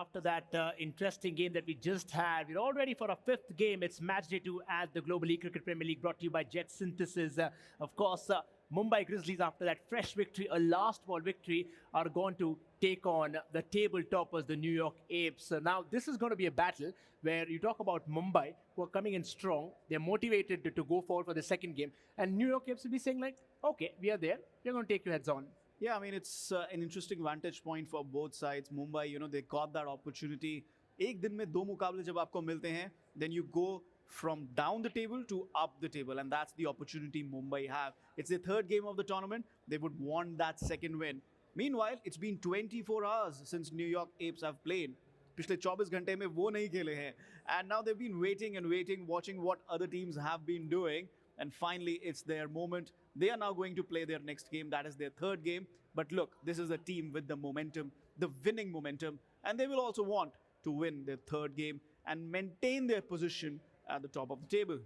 after that interesting game that we just had, we're all ready for our fifth game. It's match day 2 at the Global Cricket Premier League, brought to you by JetSynthesys. Of course, Mumbai Grizzlies, after that fresh victory, a last ball victory, are going to take on the table toppers, the New York Apes. So now this is going to be a battle where you talk about Mumbai, who are coming in strong. They're motivated to go forward for the second game. And New York Apes will be saying like, okay, we are there. We're going to take you heads on. Yeah, I mean, it's an interesting vantage point for both sides. Mumbai, they got that opportunity. एक दिन में दो मुकाबले जब आपको मिलते हैं, then you go from down the table to up the table, and that's the opportunity Mumbai have. It's the third game of the tournament. They would want that second win. Meanwhile, it's been 24 hours since New York Apes have played. पिछले 24 घंटे में वो नहीं खेले हैं. And now they've been waiting and waiting, watching what other teams have been doing. And finally, it's their moment. They are now going to play their next game. That is their third game. But look, this is a team with the momentum, the winning momentum. And they will also want to win their third game and maintain their position at the top of the table.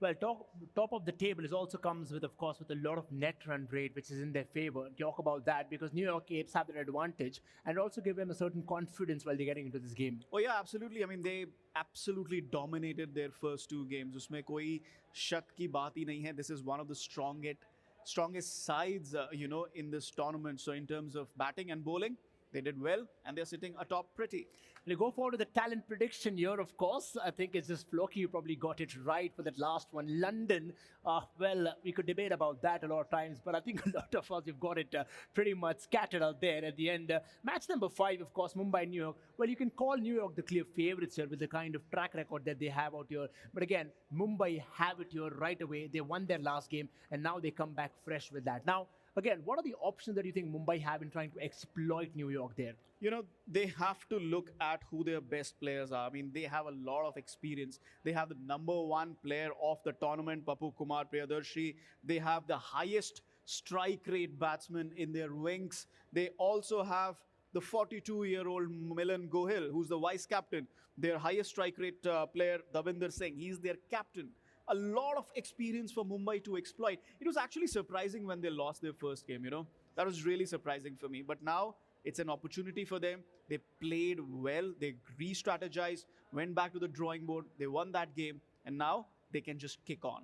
Well, top of the table is also comes with, of course, with a lot of net run rate, which is in their favor. Talk about that because New York Apes have that advantage and also give them a certain confidence while they're getting into this game. Oh yeah, absolutely. I mean, they absolutely dominated their first two games. उसमें कोई शक की बात ही नहीं है. This is one of the strongest sides, in this tournament. So in terms of batting and bowling, they did well, and they're sitting atop pretty. We go forward to the talent prediction here, of course. I think it's just Floki who probably got it right for that last one. London, well, we could debate about that a lot of times, but I think a lot of us have got it pretty much scattered out there at the end. Match number 5, of course, Mumbai, New York. Well, you can call New York the clear favourites here with the kind of track record that they have out here. But again, Mumbai have it here right away. They won their last game, and now they come back fresh with that. Now, again, what are the options that you think Mumbai have in trying to exploit New York there? They have to look at who their best players are. I mean, they have a lot of experience. They have the number 1 player of the tournament, Papu Kumar Priyadarshi. They have the highest strike rate batsman in their wings. They also have the 42-year-old Milan Gohil, who's the vice captain. Their highest strike rate player, Davinder Singh, he's their captain. A lot of experience for Mumbai to exploit. It was actually surprising when they lost their first game, That was really surprising for me. But now it's an opportunity for them. They played well. They re-strategized, went back to the drawing board. They won that game. And now they can just kick on.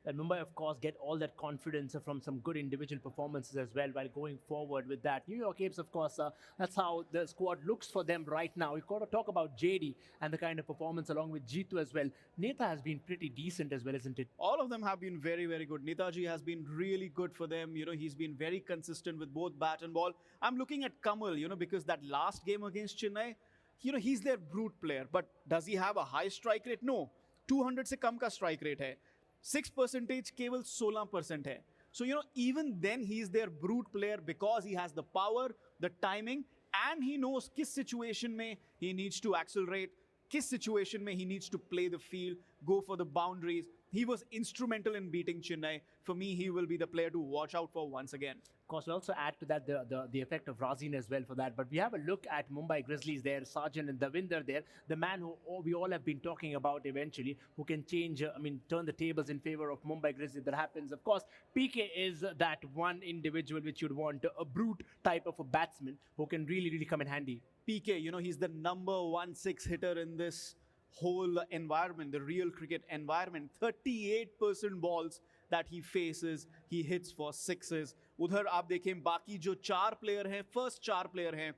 And Mumbai, of course, get all that confidence from some good individual performances as well while going forward with that. New York Apes, of course, that's how the squad looks for them right now. We've got to talk about JD and the kind of performance along with Jitu as well. Netha has been pretty decent as well, isn't it? All of them have been very, very good. Netaji has been really good for them. He's been very consistent with both bat and ball. I'm looking at Kamal, because that last game against Chennai, he's their brute player. But does he have a high strike rate? No. 200 से कम का strike rate है. 6% केवल 16% है. So, even then he's their brute player because he has the power, the timing, and he knows किस situation में he needs to accelerate, किस situation में he needs to play the field, go for the boundaries. He was instrumental in beating Chennai. For me, he will be the player to watch out for once again. Of course, we also add to that the effect of Razin as well for that. But we have a look at Mumbai Grizzlies there, Sarjan and Davinder there, the man who we all have been talking about eventually, who can change, turn the tables in favor of Mumbai Grizzlies. That happens. Of course, PK is that one individual which you'd want, a brute type of a batsman who can really, really come in handy. PK, he's the number 1 6 hitter in this whole environment, the real cricket environment. 38% balls that he faces, he hits for 6s. उधर आप देखें बाकी जो 4 player हैं, first 4 player हैं,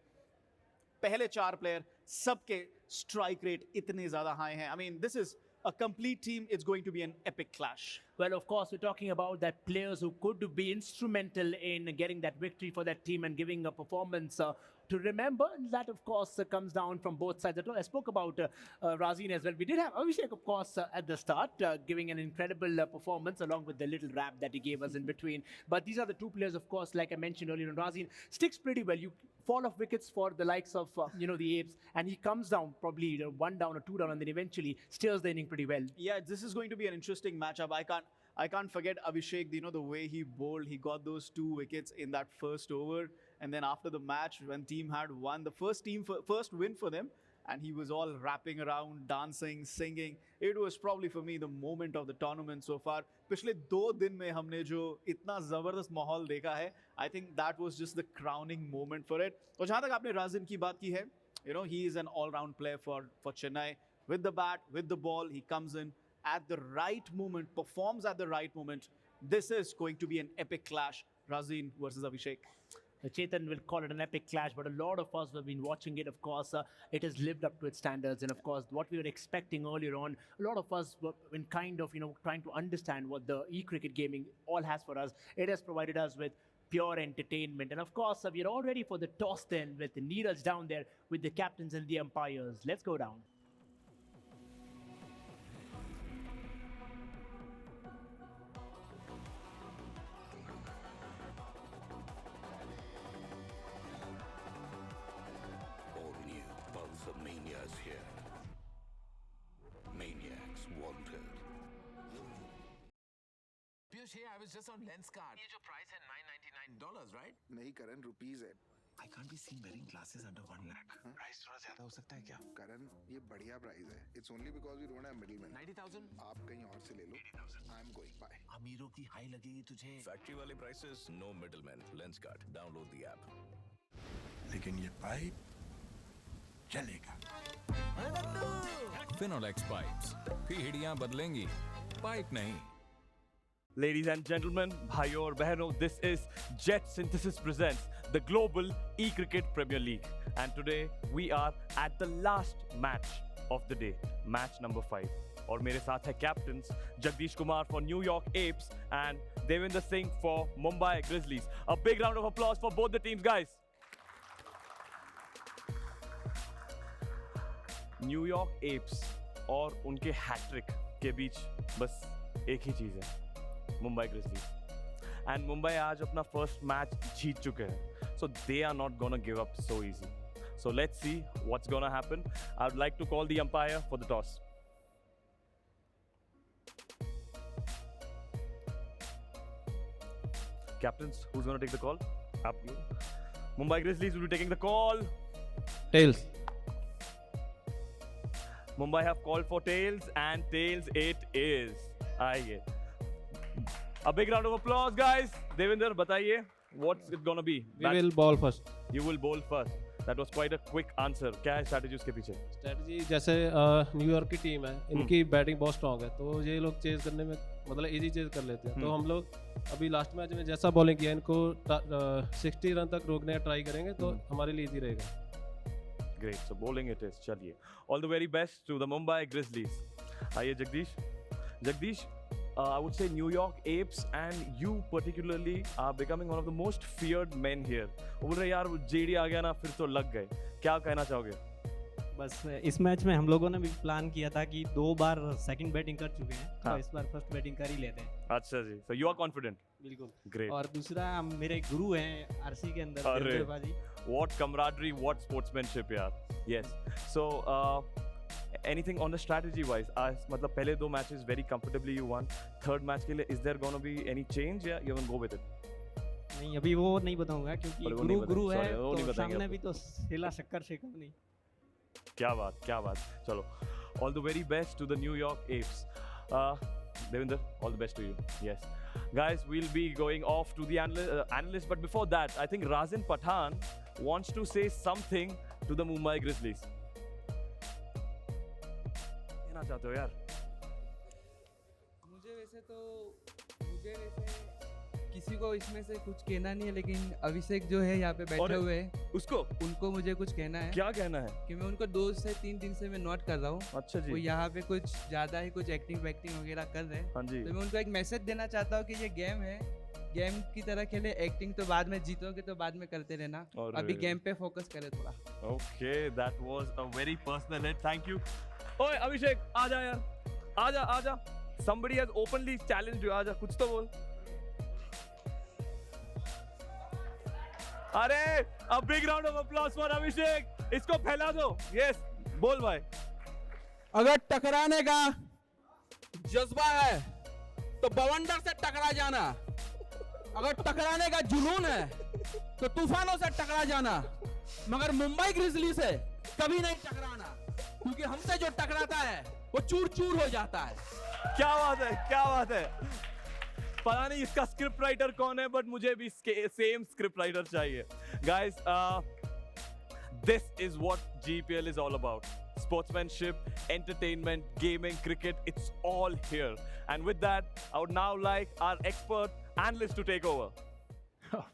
पहले 4 player, सबके strike rate इतने ज़्यादा हाई हैं. I mean, this is a complete team. It's going to be an epic clash. Well, of course, we're talking about that players who could be instrumental in getting that victory for that team and giving a performance to remember. And that, of course, comes down from both sides. I spoke about Razin as well. We did have Abhishek, of course, at the start, giving an incredible performance along with the little rap that he gave us in between. But these are the two players, of course, like I mentioned earlier, Razin sticks pretty well. You fall off wickets for the likes of, the Apes, and he comes down probably 1 down or 2 down, and then eventually steers the inning pretty well. Yeah, this is going to be an interesting matchup. I can't forget Abhishek, the way he bowled. He got those 2 wickets in that first over. And then after the match, when team had won, the first win for them, and he was all rapping around, dancing, singing. It was probably for me the moment of the tournament so far. पिछले 2 दिन में हमने जो इतना ज़बरदस्त माहौल देखा है, I think that was just the crowning moment for it. और जहाँ तक आपने राजिन की बात की है, You know, he is an all-round player for Chennai. With the bat, with the ball, he comes in at the right moment, performs at the right moment. This is going to be an epic clash, Razin versus Abhishek. Chetan will call it an epic clash, but a lot of us have been watching it. Of course, it has lived up to its standards, and of course, what we were expecting earlier on. A lot of us were in kind of trying to understand what the e-cricket gaming all has for us. It has provided us with pure entertainment, and of course, we are all ready for the toss then with Neeraj down there with the captains and the umpires. Let's go down. Manias here. Maniacs wanted. Piyush, hey, I was just on lenskart. ये जो price है $999, right? नहीं करण rupees है. I can't be seen wearing glasses under 1 lakh. Price थोड़ा ज़्यादा हो सकता है क्या? करण ये बढ़िया प्राइस है. It's only because we don't have middlemen. 90,000? आप कहीं और से ले लो. 80,000. I'm going. Bye. अमीरों की हाई लगेगी तुझे. Factory wale prices, no middlemen. Lenskart. Download the app. लेकिन ये पाइप चलेगा. finolex pipes. पीढ़ियां बदलेंगी, पाइप नहीं. Ladies and gentlemen, bhaiyo aur behno, this is JetSynthesys presents the Global eCricket Premier League. And today we are at the last match of the day, match number 5. और मेरे साथ है captains Jagdish Kumar for New York Apes and Devinder Singh for Mumbai Grizzlies. A big round of applause for both the teams, guys. New York apps और उनके hat trick के बीच बस एक ही चीज़ है, मुंबई ग्रिजलीज. एंड मुंबई आज अपना फर्स्ट मैच जीत चुके हैं, so they are not gonna give up so easy. So let's see what's gonna happen. I would like to call the umpire for the toss. Captains, who's going to take the call? Up you. Mumbai Grizzlies will be taking the call. Tails. Mumbai have called for tails, and tails it is. आइए. A big round of applause, guys. Devinder, बताइए, what's it gonna be? We will bowl first. You will bowl first. That was quite a quick answer. क्या है strategy उसके पीछे? Strategy जैसे New York की team है, इनकी बैटिंग बहुत स्ट्रॉन्ग है, तो ये लोग चेज करने में मतलब इजी चेज कर लेते हैं. तो हम लोग अभी लास्ट मैच में जैसा बॉलिंग किया, इनको 60 रन तक रोकने का ट्राई करेंगे, तो हमारे लिए इजी रहेगा. Great. So bowling it is. चलिए. All the very best to the Mumbai Grizzlies. आइए Jagdish. Jagdish, I would say New York Apes and you particularly are becoming one of the most feared men here. वो बोल रहे यार JD आ गया ना फिर तो लग गए. क्या कहना चाहोगे? बस इस मैच में हम लोगों ने भी प्लान किया था कि 2 बार सेकंड बैटिंग कर चुके हैं, तो इस बार फर्स्ट बैटिंग कर ही लेते हैं. अच्छा जी. So you are confident? बिल्कुल. Great. और दूसरा मेरे गुरु हैं आरसी के अंदर Shivaji. What camaraderie, what sportsmanship यार. Yes. So anything on the strategy wise? मतलब पहले 2 matches very comfortably you won. Third match के लिए is there gonna be any change या you will go with it? नहीं, अभी वो नहीं बताऊंगा क्योंकि गुरु है, तो सामने भी तो हिला शक्कर से कम नहीं. क्या बात. चलो. All the very best to the New York Apes. Devinder, all the best to you. Yes. Guys, we'll be going off to the analyst, but before that, I think Razin Pathan wants to say something to the Mumbai Grizzlies. कहना चाहते हो यार? मुझे वैसे किसी को इसमें से कुछ कहना नहीं है, लेकिन अभिषेक जो है यहाँ पे बैठे हुए हैं, उनको मुझे कुछ कहना है. क्या कहना है? कि मैं उनको 2 से 3 दिन से मैं नोट कर रहा हूँ. अच्छा जी. वो यहाँ पे कुछ ज्यादा ही कुछ एक्टिंग वगैरह कर रहे हैं. हाँ जी. तो मैं उनको एक मैसेज देना चाहता हूँ कि ये गेम है, गेम की तरह खेले. एक्टिंग तो बाद में जीतोगे तो बाद में करते रहना, अभी गेम पे फोकस करे थोड़ा. Okay, that was a very personal hit. Thank you. ओए अभिषेक, आजा यार, आजा. Somebody has openly challenged you. आजा, कुछ तो बोल. अरे, a big round of applause for अभिषेक. इसको फैला दो. Yes, बोल भाई. अगर टकराने का जज्बा है तो बवंडर से टकरा जाना. अगर टकराने का जुनून है तो तूफानों से टकरा जाना, मगर मुंबई ग्रिजली से कभी नहीं टकराना, क्योंकि हमसे जो टकराता है वो चूर चूर हो जाता है. क्या बात है. पता नहीं इसका स्क्रिप्ट राइटर कौन है, बट मुझे भी सेम स्क्रिप्ट राइटर चाहिए. Guys, This is what GEPL is all about. Sportsmanship, entertainment, gaming, cricket, it's all here. And with that, I would now like our expert analyst to take over.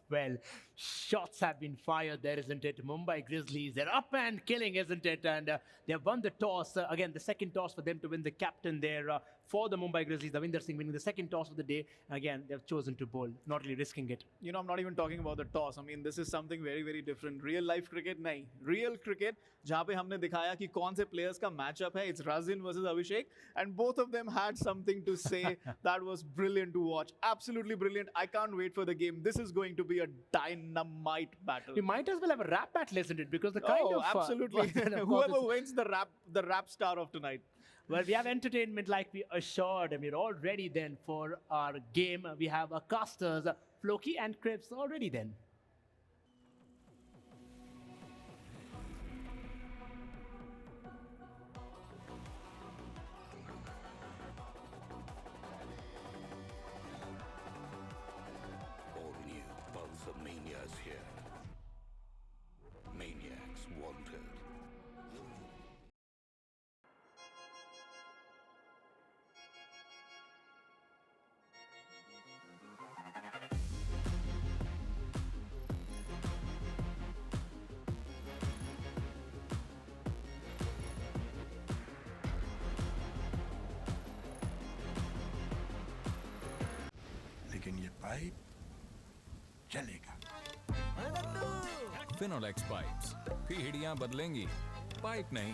Well, shots have been fired there, isn't it? Mumbai Grizzlies, they're up and killing, isn't it? And they've won the toss. Again, the second toss for them to win, the captain there for the Mumbai Grizzlies, Davinder Singh winning the second toss of the day. Again, they've chosen to bowl, not really risking it. You know, I'm not even talking about the toss. I mean, this is something very, very different. Real life cricket, nahi. Real cricket, जहाँ पे हमने दिखाया कि कौन से players का matchup है. It's Razin versus Abhishek, and both of them had something to say. That was brilliant to watch. Absolutely brilliant. I can't wait for the game. This is going to be a dynamite battle. We might as well have a rap battle, isn't it? Because the kind of absolutely. Whoever wins the rap star of tonight. Well, we have entertainment like we assured, and we're all ready then for our game. We have our casters, Floki and Crips, all ready then. All new Pulsar Mania is here. Maniacs wanted. लेकिन ये pipe चलेगा Finolex pipes पीढ़ियां बदलेंगी pipe नहीं.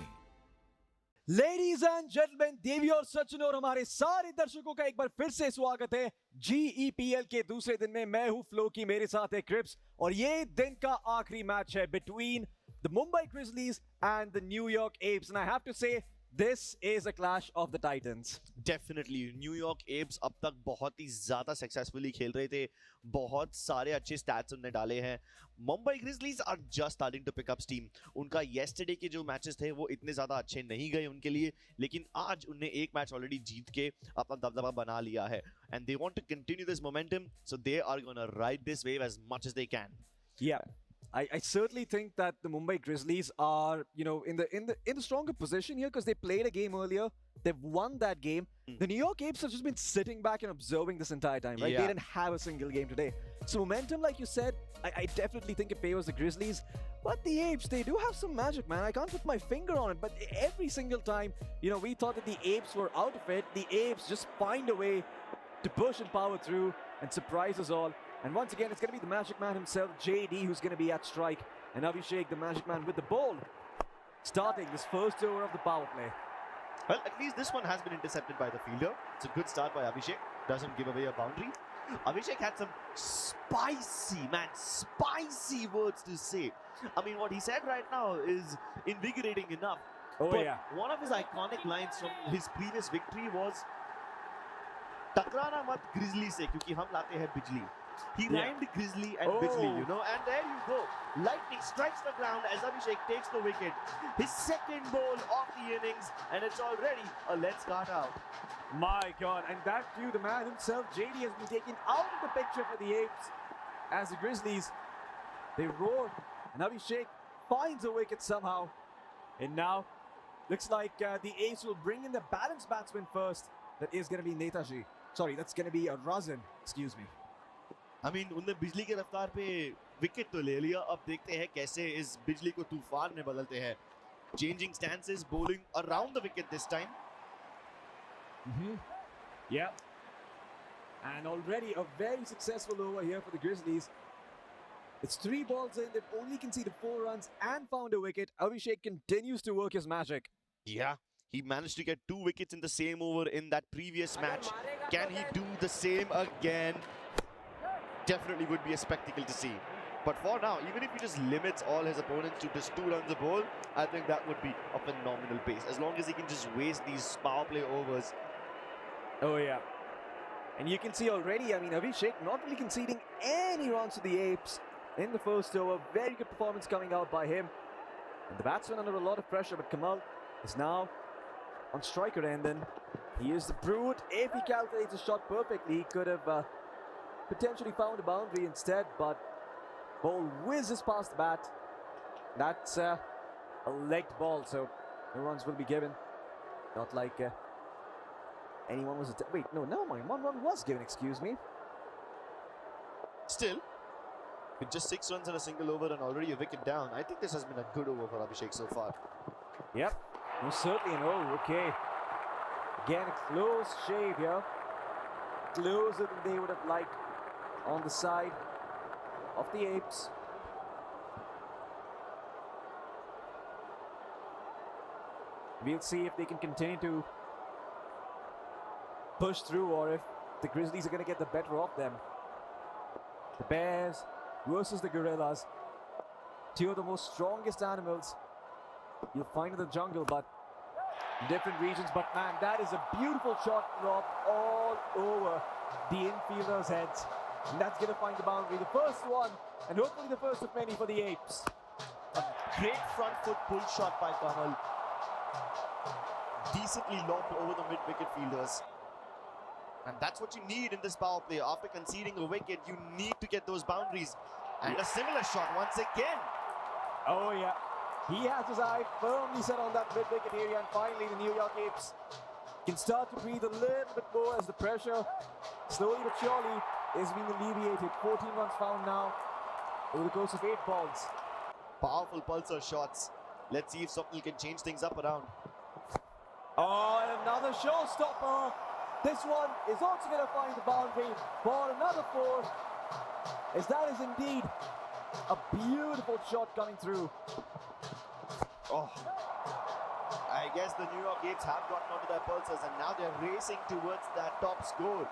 Ladies and gentleman, देवी और सचिन और हमारे सारे दर्शकों का एक बार फिर से स्वागत है GEPL के दूसरे दिन में. मैं हूं फ्लो की, मेरे साथ है क्रिप्स, और ये दिन का आखिरी मैच है between the Mumbai Grizzlies and the New York Apes. And I have to say this is a clash of the titans. Definitely, New York Apes अब तक बहुत ही ज्यादा सक्सेसफुली खेल रहे थे, बहुत सारे अच्छे स्टैट्स उन्होंने डाले हैं. Mumbai Grizzlies are just starting to pick up steam. उनका येस्टरडे के जो मैचेस थे वो इतने ज्यादा अच्छे नहीं गए उनके लिए, लेकिन आज उन्हें एक मैच ऑलरेडी जीत के अपना दबदबा बना लिया है. And they want to continue this momentum, so they are gonna ride this wave as much as they can. Yeah. I certainly think that the Mumbai Grizzlies are, you know, in the stronger position here because they played a game earlier. They've won that game. The New York Apes have just been sitting back and observing this entire time, right? Yeah. They didn't have a single game today. So momentum, like you said, I definitely think it favors the Grizzlies. But the Apes, they do have some magic, man. I can't put my finger on it, but every single time, you know, we thought that the Apes were out of it. The Apes just find a way to push and power through and surprise us all. And once again, it's going to be the Magic Man himself, JD, who's going to be at strike. And Abhishek, the Magic Man, with the ball, starting this first over of the power play. Well, at least this one has been intercepted by the fielder. It's a good start by Abhishek. Doesn't give away a boundary. Abhishek had some spicy words to say. I mean, what he said right now is invigorating enough. Oh, but yeah. one of his iconic lines from his previous victory was, "Takrana mat Grizzly se, kyunki hum late hain bijli." He rhymed grizzly and bijli, you know, and there you go. Lightning strikes the ground as Abhishek takes the wicket. His second ball of the innings, and it's already a lenskart out. My God, and that too, the man himself, JD, has been taken out of the picture for the Apes as the Grizzlies, they roar, and Abhishek finds a wicket somehow. And now, looks like the Apes will bring in the balanced batsman first. That is going to be Netaji. Sorry, that's going to be Razin, excuse me. I mean, उनने बिजली के रफ्तार पे wicket तो ले लिया. अब देखते हैं कैसे इस बिजली को तूफान में बदलते हैं. Changing stances, bowling around the wicket this time. Yeah. And already a very successful over here for the Grizzlies. It's 3 balls in, they've only conceded 4 runs and found a wicket. Abhishek continues to work his magic. Yeah, he managed to get 2 wickets in the same over in that previous match. Can he do the same again? Definitely would be a spectacle to see. But for now, even if he just limits all his opponents to just 2 runs a ball, I think that would be a phenomenal pace. As long as he can just waste these power play overs. Oh yeah. And you can see already, I mean, Abhishek not really conceding any runs to the Apes in the first over. Very good performance coming out by him. And the batsman under a lot of pressure, but Kamal is now on striker end. And he is the brute. If he calculates his shot perfectly, he could have potentially found a boundary instead, but ball whizzes past the bat. That's a legged ball, so no runs will be given. Not like anyone was... Wait, no, never mind. 1 run was given, excuse me. Still, with just 6 runs and a single over and already a wicket down, I think this has been a good over for Abhishek so far. Yep, certainly an over, okay. Again, a close shave here. Closer than they would have liked on the side of the Apes. We'll see if they can continue to push through or if the Grizzlies are going to get the better of them. The Bears versus the Gorillas. Two of the most strongest animals you'll find in the jungle, but different regions. But man, that is a beautiful shot, Rob, all over the infielders' heads. And that's going to find the boundary. The first one, and hopefully the first of many for the Apes. A great front foot pull shot by Kamal. Decently lobbed over the mid-wicket fielders. And that's what you need in this power play. After conceding a wicket, you need to get those boundaries. And a similar shot once again. Oh yeah, he has his eye firmly set on that mid-wicket area, and finally the New York Apes can start to breathe a little bit more as the pressure, slowly but surely, is being alleviated. 14 runs found now over the course of 8 balls. Powerful pulsar shots. Let's see if Swapnil can change things up around. Oh, and another showstopper. This one is also going to find the boundary for another 4. As that is indeed a beautiful shot coming through. Oh, I guess the New York Apes have gotten onto their pulsers and now they're racing towards that top score.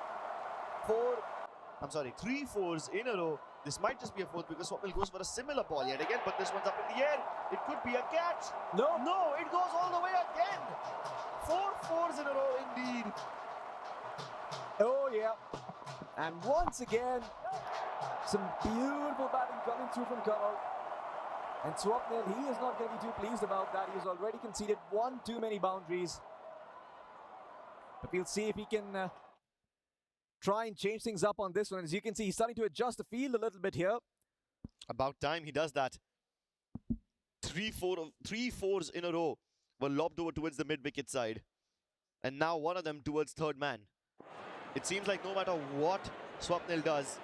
3 fours in a row. This might just be a 4th because Swapnil goes for a similar ball yet again, but this one's up in the air. It could be a catch. No, it goes all the way again. 4 fours in a row indeed. Oh yeah, and once again, some beautiful batting coming through from Kamal. And Swapnil, he is not going to be too pleased about that. He's already conceded 1 too many boundaries. But we'll see if he can try and change things up on this one. As you can see, he's starting to adjust the field a little bit here. About time he does that. 3 fours in a row were lobbed over towards the mid-wicket side. And now one of them towards third man. It seems like no matter what Swapnil does,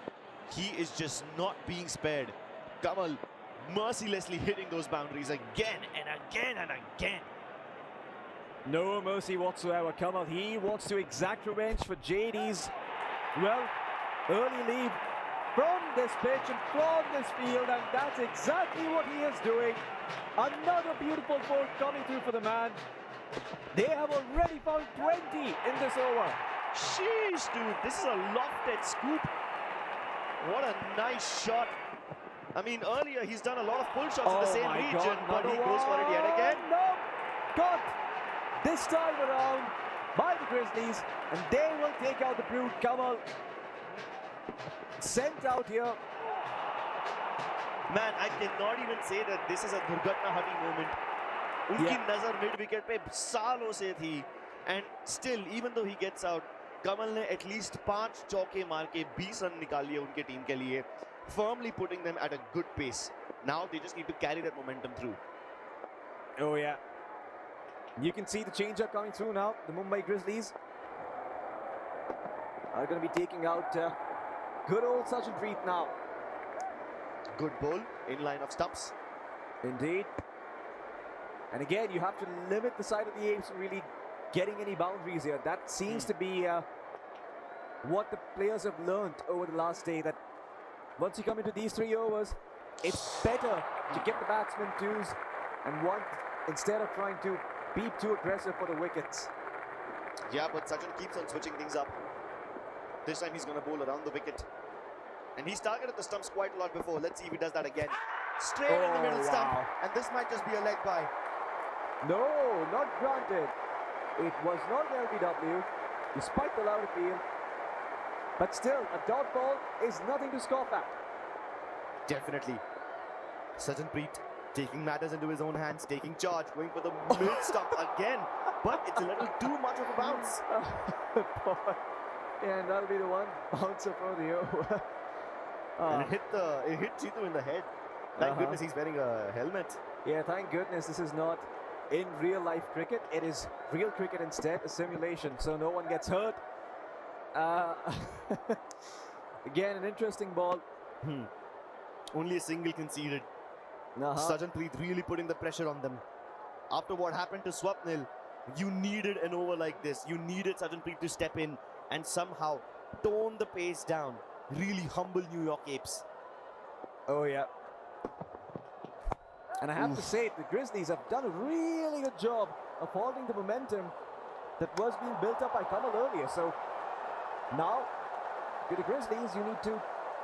he is just not being spared. Kamal mercilessly hitting those boundaries again and again and again. No mercy whatsoever. Kamal, he wants to exact revenge for JD's, well, early leave from this pitch and from this field, and that's exactly what he is doing. Another beautiful ball coming through for the man. They have already found 20 in this over. Sheesh, dude, this is a lofted scoop. What a nice shot. I mean, earlier he's done a lot of pull shots in the same region, but he goes for it yet again. No, got this time around by the Grizzlies, and they will take out the brute. Kamal sent out here. Man, I cannot even say that this is a Durgatna Hati moment. Unki nazar mid-wicket pe saalon se thi, and still, even though he gets out, Kamal ne at least 5 chauke maar ke 20 run nikal liye unke team ke liye, firmly putting them at a good pace. Now they just need to carry that momentum through. Oh yeah. You can see the change-up coming through now. The Mumbai Grizzlies are going to be taking out good old Chhatrapati now. Good ball in line of stumps. Indeed. And again, you have to limit the side of the Apes from really getting any boundaries here. That seems to be what the players have learned over the last day, that once you come into these 3 overs, it's better to get the batsmen 2s and 1 instead of trying to be too aggressive for the wickets. Yeah, but Sachin keeps on switching things up. This time he's going to bowl around the wicket. And he's targeted the stumps quite a lot before. Let's see if he does that again. Straight in the middle stump. And this might just be a leg by. No, not granted. It was not an LBW, despite the loud appeal. But still, a dot ball is nothing to scoff at. Definitely. Chhatrapati taking matters into his own hands, taking charge, going for the mid stump again. But it's a little too much of a bounce. Yeah, and that'll be the one bouncer for the over. And it hit Chitu in the head. Thank goodness he's wearing a helmet. Yeah, thank goodness this is not in real life cricket. It is real cricket instead, a simulation, so no one gets hurt. Again, an interesting ball. Only a single conceded. Chhatrapati really putting the pressure on them. After what happened to Swapnil, you needed an over like this. You needed Chhatrapati to step in and somehow tone the pace down. Really humble New York Apes. Oh yeah. And I have to say, the Grizzlies have done a really good job of holding the momentum that was being built up by Kamal earlier. So now, with the Grizzlies, you need to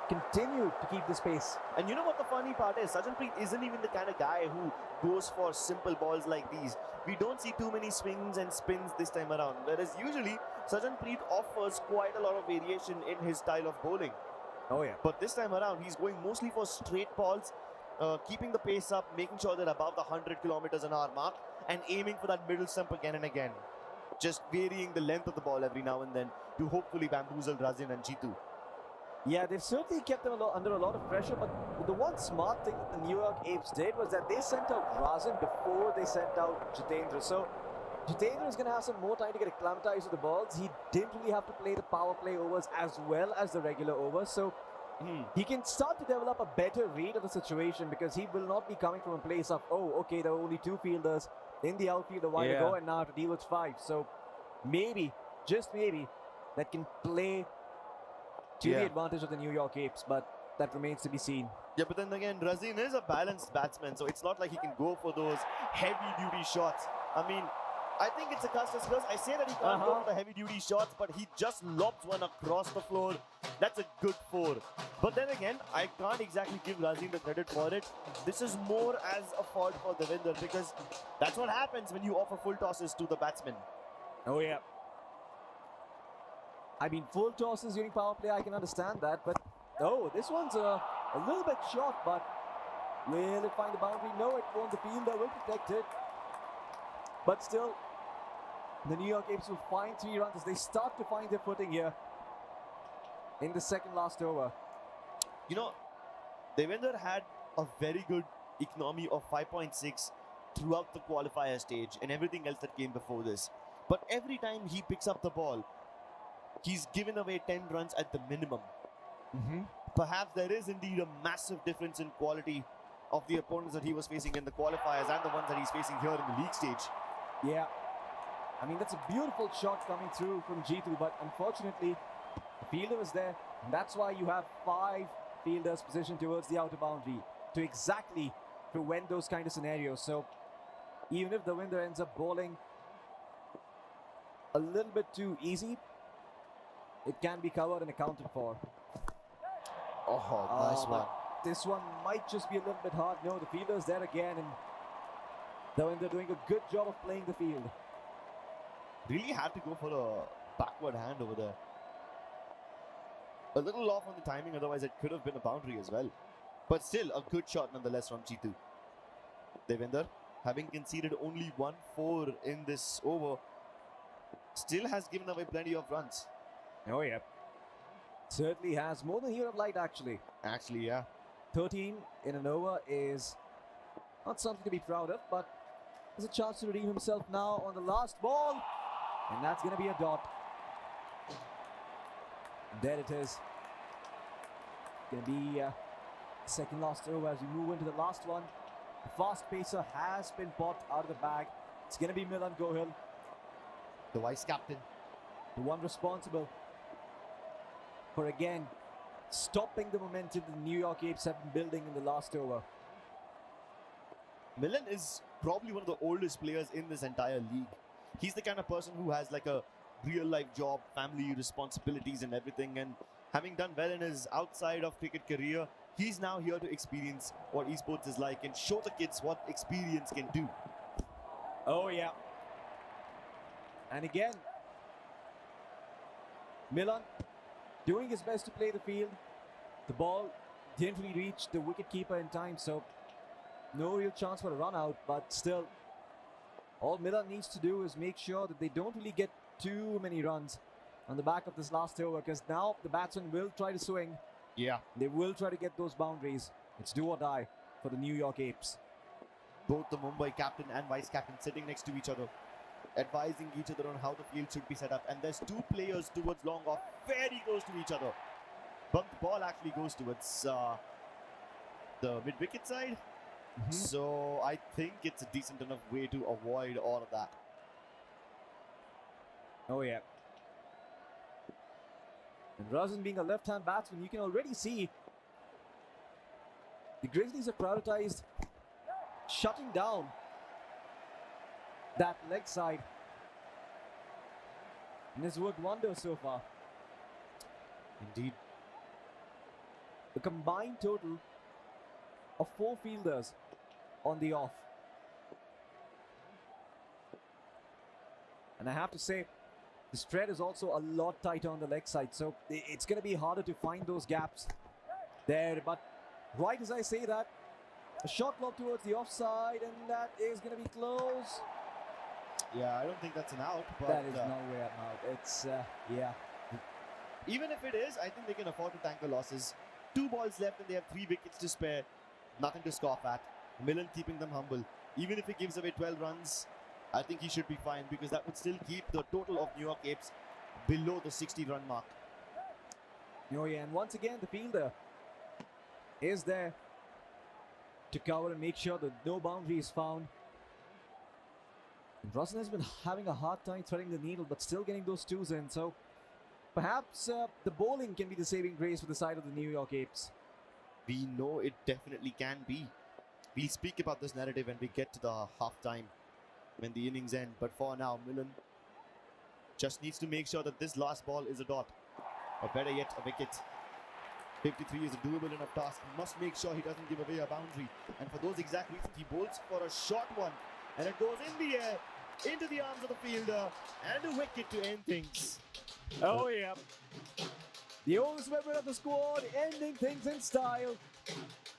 continue to keep this pace. And you know what the funny part is? Chhatrapati isn't even the kind of guy who goes for simple balls like these. We don't see too many swings and spins this time around. Whereas usually, Chhatrapati offers quite a lot of variation in his style of bowling. Oh yeah. But this time around, he's going mostly for straight balls, keeping the pace up, making sure they're above the 100 kilometers an hour mark, and aiming for that middle stump again and again. Just varying the length of the ball every now and then to hopefully bamboozle Razin and Jeetu. Yeah, they've certainly kept them under a lot of pressure, but the one smart thing that the New York Apes did was that they sent out Razin before they sent out Jitendra. So Jitendra is going to have some more time to get acclimatized with the balls. He didn't really have to play the power play overs as well as the regular overs. So he can start to develop a better read of the situation, because he will not be coming from a place of, oh, okay, there are only 2 fielders in the outfield a while ago, and now I have to deal with 5. So maybe, just maybe, that can play to the advantage of the New York Apes, but that remains to be seen. Yeah, but then again, Razin is a balanced batsman, so it's not like he can go for those heavy-duty shots. I mean, I think it's a Custis curse. I say that he can't go for the heavy-duty shots, but he just lobs one across the floor. That's a good 4. But then again, I can't exactly give Razin the credit for it. This is more as a fault for Devinder, because that's what happens when you offer full tosses to the batsman. Oh yeah. I mean, full tosses during power play, I can understand that, but oh, this one's a little bit short, but will it find the boundary? No, it won't. The fielder will protect it. But still, the New York Apes will find 3 runs as they start to find their footing here in the second last over. You know, Devinder had a very good economy of 5.6 throughout the qualifier stage and everything else that came before this. But every time he picks up the ball, he's given away 10 runs at the minimum. Perhaps there is indeed a massive difference in quality of the opponents that he was facing in the qualifiers and the ones that he's facing here in the league stage. Yeah. I mean, that's a beautiful shot coming through from Jeetu, but unfortunately, the fielder was there, and that's why you have 5 fielders positioned towards the outer boundary to exactly prevent those kind of scenarios. So even if the winder ends up bowling a little bit too easy, it can be covered and accounted for. Oh, nice one. This one might just be a little bit hard. No, the fielder's there again, and the winder doing a good job of playing the field. Really had to go for a backward hand over there. A little off on the timing, otherwise it could have been a boundary as well. But still, a good shot nonetheless from Jeetu. Devinder, having conceded only 1-4 in this over, still has given away plenty of runs. Oh yeah. Certainly has. More than he would have liked, actually. Actually, yeah. 13 in an over is not something to be proud of, but there's a chance to redeem himself now on the last ball. And that's going to be a dot. There it is. Going to be second last over as we move into the last one. The fast pacer has been popped out of the bag. It's going to be Milan Gohil, the vice captain, the one responsible for again stopping the momentum the New York Apes have been building in the last over. Milan is probably one of the oldest players in this entire league. He's the kind of person who has like a real life job, family responsibilities and everything, and having done well in his outside of cricket career, he's now here to experience what esports is like and show the kids what experience can do. Oh yeah. And again, Milan doing his best to play the field. The ball didn't really reach the wicketkeeper in time, so no real chance for a run out, but still, all Milan needs to do is make sure that they don't really get too many runs on the back of this last over, because now the batsman will try to swing. Yeah. They will try to get those boundaries. It's do or die. for the New York Apes. Both the Mumbai captain and vice captain sitting next to each other, advising each other on how the field should be set up. And there's two players towards long off, very close to each other. But the ball actually goes towards the mid-wicket side. So I think it's a decent enough way to avoid all of that. Oh yeah. And rather than being a left-hand batsman, you can already see the Grizzlies have prioritized shutting down that leg side. And it's worked wonders so far. Indeed. The combined total of 4 fielders on the off. And I have to say, the spread is also a lot tighter on the leg side, so it's going to be harder to find those gaps there. But right as I say that, a shot lob towards the offside, and that is going to be close. Yeah, I don't think that's an out. But that is nowhere an out. It's, yeah. Even if it is, I think they can afford to tank the losses. 2 balls left and they have 3 wickets to spare. Nothing to scoff at. Millen keeping them humble. Even if he gives away 12 runs, I think he should be fine, because that would still keep the total of New York Apes below the 60-run mark. Oh yeah, and once again, the fielder is there to cover and make sure that no boundary is found. And Russell has been having a hard time threading the needle, but still getting those 2s in. So perhaps the bowling can be the saving grace for the side of the New York Apes. We know it definitely can be. We'll speak about this narrative when we get to the half-time, when the innings end. But for now, Millen just needs to make sure that this last ball is a dot, or better yet, a wicket. 53 is a doable enough task. He must make sure he doesn't give away a boundary. And for those exact reasons, he bowls for a short one. And it goes in the air, into the arms of the fielder, and a wicket to end things. Oh yeah. The oldest member of the squad ending things in style,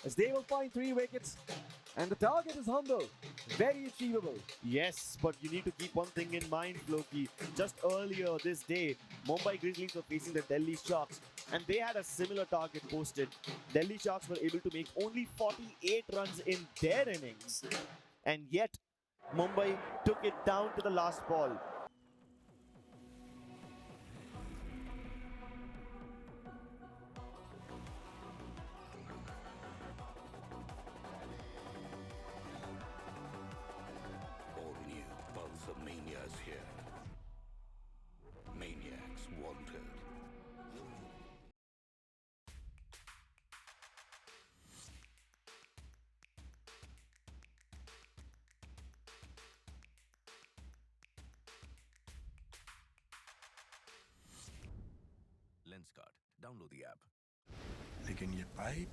as they will find 3 wickets. And the target is humble, very achievable. Yes, but you need to keep one thing in mind, Floki. Just earlier this day, Mumbai Grizzlies were facing the Delhi Sharks, and they had a similar target posted. Delhi Sharks were able to make only 48 runs in their innings, and yet Mumbai took it down to the last ball. All new Pulsar Mania's here. Maniacs wanted. lenskart. Download the app. लेकिन ये pipe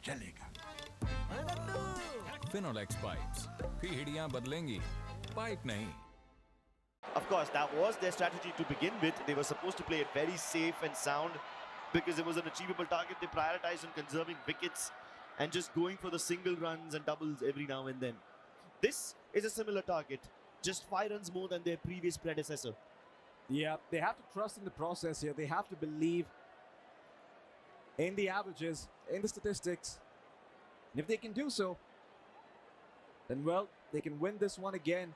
चलेगा. finolex pipes. पीढ़ियां बदलेंगी, pipe नहीं. Of course, that was their strategy to begin with. They were supposed to play it very safe and sound because it was an achievable target. They prioritized on conserving wickets and just going for the single runs and doubles every now and then. This is a similar target, just 5 runs more than their previous predecessor. Yeah, they have to trust in the process here. They have to believe in the averages, in the statistics. And if they can do so, then well, they can win this one again.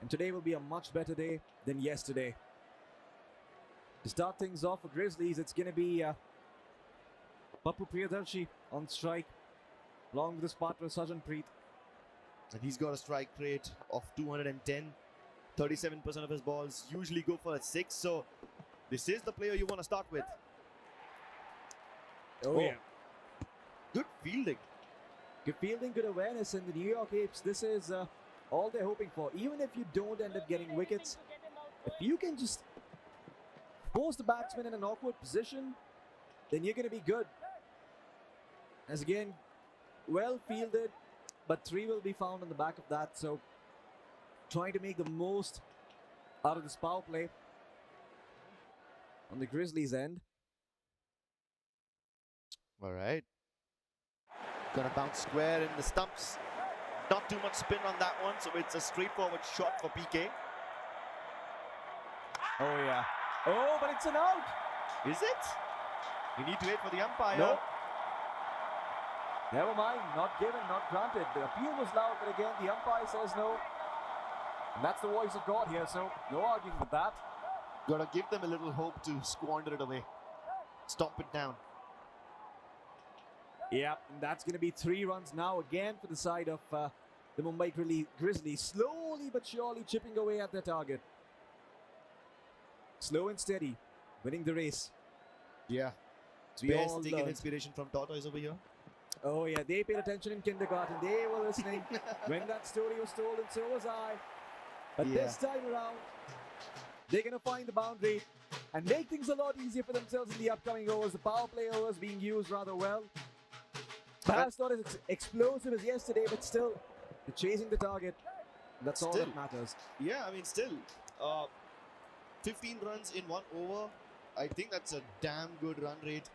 And today will be a much better day than yesterday. To start things off for Grizzlies, it's going to be Pappu Priyadarshi on strike, along with his partner Sajan Preet. And he's got a strike rate of 210. 37% of his balls usually go for a 6. So this is the player you want to start with. Oh yeah. Good fielding. Good fielding, good awareness, and the New York Apes, this is all they're hoping for. Even if you don't end up getting wickets, if you can just force the batsman in an awkward position, then you're going to be good. As again, well fielded, but 3 will be found on the back of that. So trying to make the most out of this power play on the Grizzlies' end. All right. Gonna bounce square in the stumps. Not too much spin on that one, so it's a straightforward shot for PK. Oh yeah. Oh, but it's an out. Is it? We need to wait for the umpire. No. Never mind, not given, not granted. The appeal was loud, but again, the umpire says no. And that's the voice of God here, so no arguing with that. Gotta give them a little hope to squander it away. Stomp it down. Yeah, and that's going to be 3 runs now again for the side of the Mumbai Grizzlies. Slowly but surely chipping away at their target. Slow and steady, winning the race. Yeah. We all Best taking learned. inspiration from tortoise over here. Oh yeah, they paid attention in kindergarten. They were listening when that story was told, and so was I. But this time around, they're going to find the boundary and make things a lot easier for themselves in the upcoming overs. The power play overs being used rather well. Perhaps not as explosive as yesterday, but still, they're chasing the target. That's all that matters. Yeah, I mean, still, 15 runs in 1 over. I think that's a damn good run rate.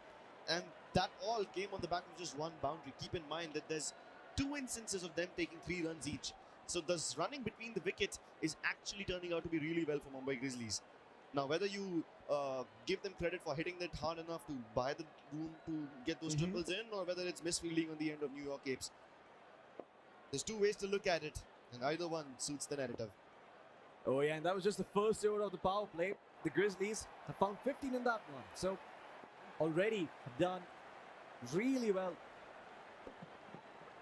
And that all came on the back of just 1 boundary. Keep in mind that there's 2 instances of them taking 3 runs each. So this running between the wicket is actually turning out to be really well for Mumbai Grizzlies. Now, whether you give them credit for hitting it hard enough to buy the room to get those triples in, or whether it's misfielding on the end of New York Apes, there's 2 ways to look at it, and either one suits the narrative. Oh yeah, and that was just the first over of the power play. The Grizzlies have found 15 in that one, so already have done really well.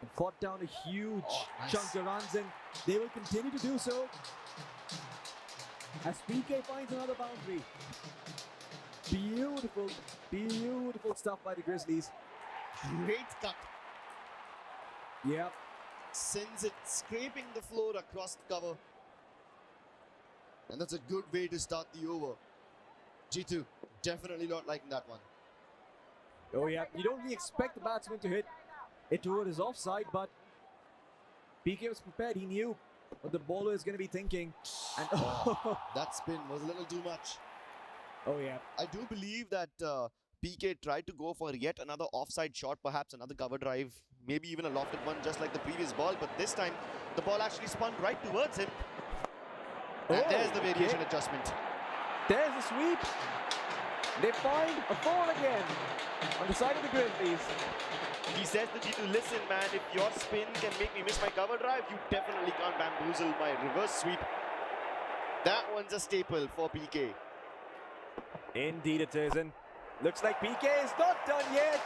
And fought down a huge chunk of runs, and they will continue to do so as PK finds another boundary. Beautiful, beautiful stuff by the Grizzlies. Great cut. Yep. Sends it scraping the floor across the cover. And that's a good way to start the over. G2, definitely not liking that one. Oh yeah, you don't really expect the batsman to hit it toward his offside, but PK was prepared. He knew what the bowler is going to be thinking. And that spin was a little too much. Oh yeah. I do believe that PK tried to go for yet another offside shot, perhaps another cover drive, maybe even a lofted one just like the previous ball, but this time the ball actually spun right towards him. And there's the variation adjustment. There's the sweep. They find a 4 again on the side of the Grizzlies. He says to G2, listen man, if your spin can make me miss my cover drive, you definitely can't bamboozle my reverse sweep. That one's a staple for PK. Indeed it is, and looks like PK is not done yet.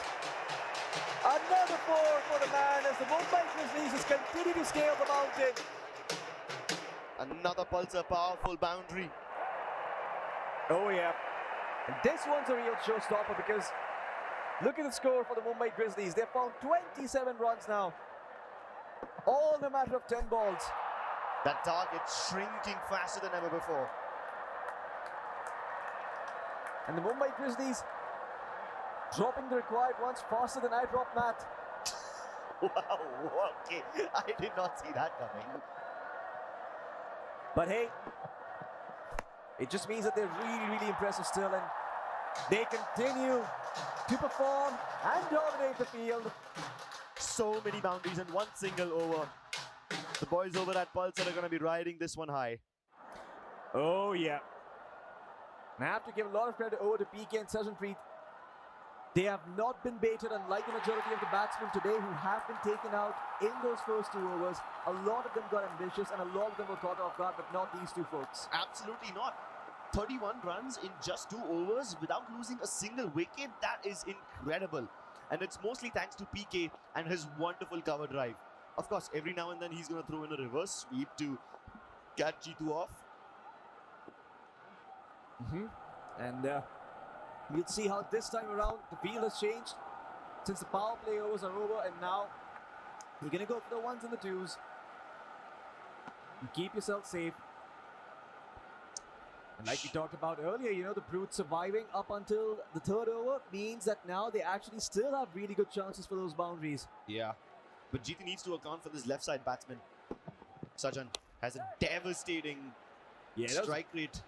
Another 4 for the man as the Mumbai Grizzlies has continued to scale the mountain. Another pulsar, powerful boundary. Oh yeah. And this one's a real showstopper because look at the score for the Mumbai Grizzlies. They've found 27 runs now. All in a matter of 10 balls. That target shrinking faster than ever before. And the Mumbai Grizzlies dropping the required runs faster than I drop Matt. Wow, okay. I did not see that coming. But hey, it just means that they're really, really impressive still, and they continue to perform and dominate the field. So many boundaries in one single over. The boys over at Pulsar are going to be riding this one high. Oh yeah. And I have to give a lot of credit over to PK and Chhatrapati. They have not been baited, unlike the majority of the batsmen today who have been taken out in those first 2 overs. A lot of them got ambitious and a lot of them were caught off guard, but not these 2 folks. Absolutely not. 31 runs in just 2 overs without losing a single wicket. That is incredible. And it's mostly thanks to PK and his wonderful cover drive. Of course, every now and then he's going to throw in a reverse sweep to catch G2 off. And we'll see how this time around the field has changed since the power play overs are over, and now we're going to go for the 1s and the 2s. And keep yourself safe. And like we talked about earlier, you know, the Brutes surviving up until the 3rd over means that now they actually still have really good chances for those boundaries. Yeah. But G2 needs to account for this left side batsman. Sajan has a devastating strike rate.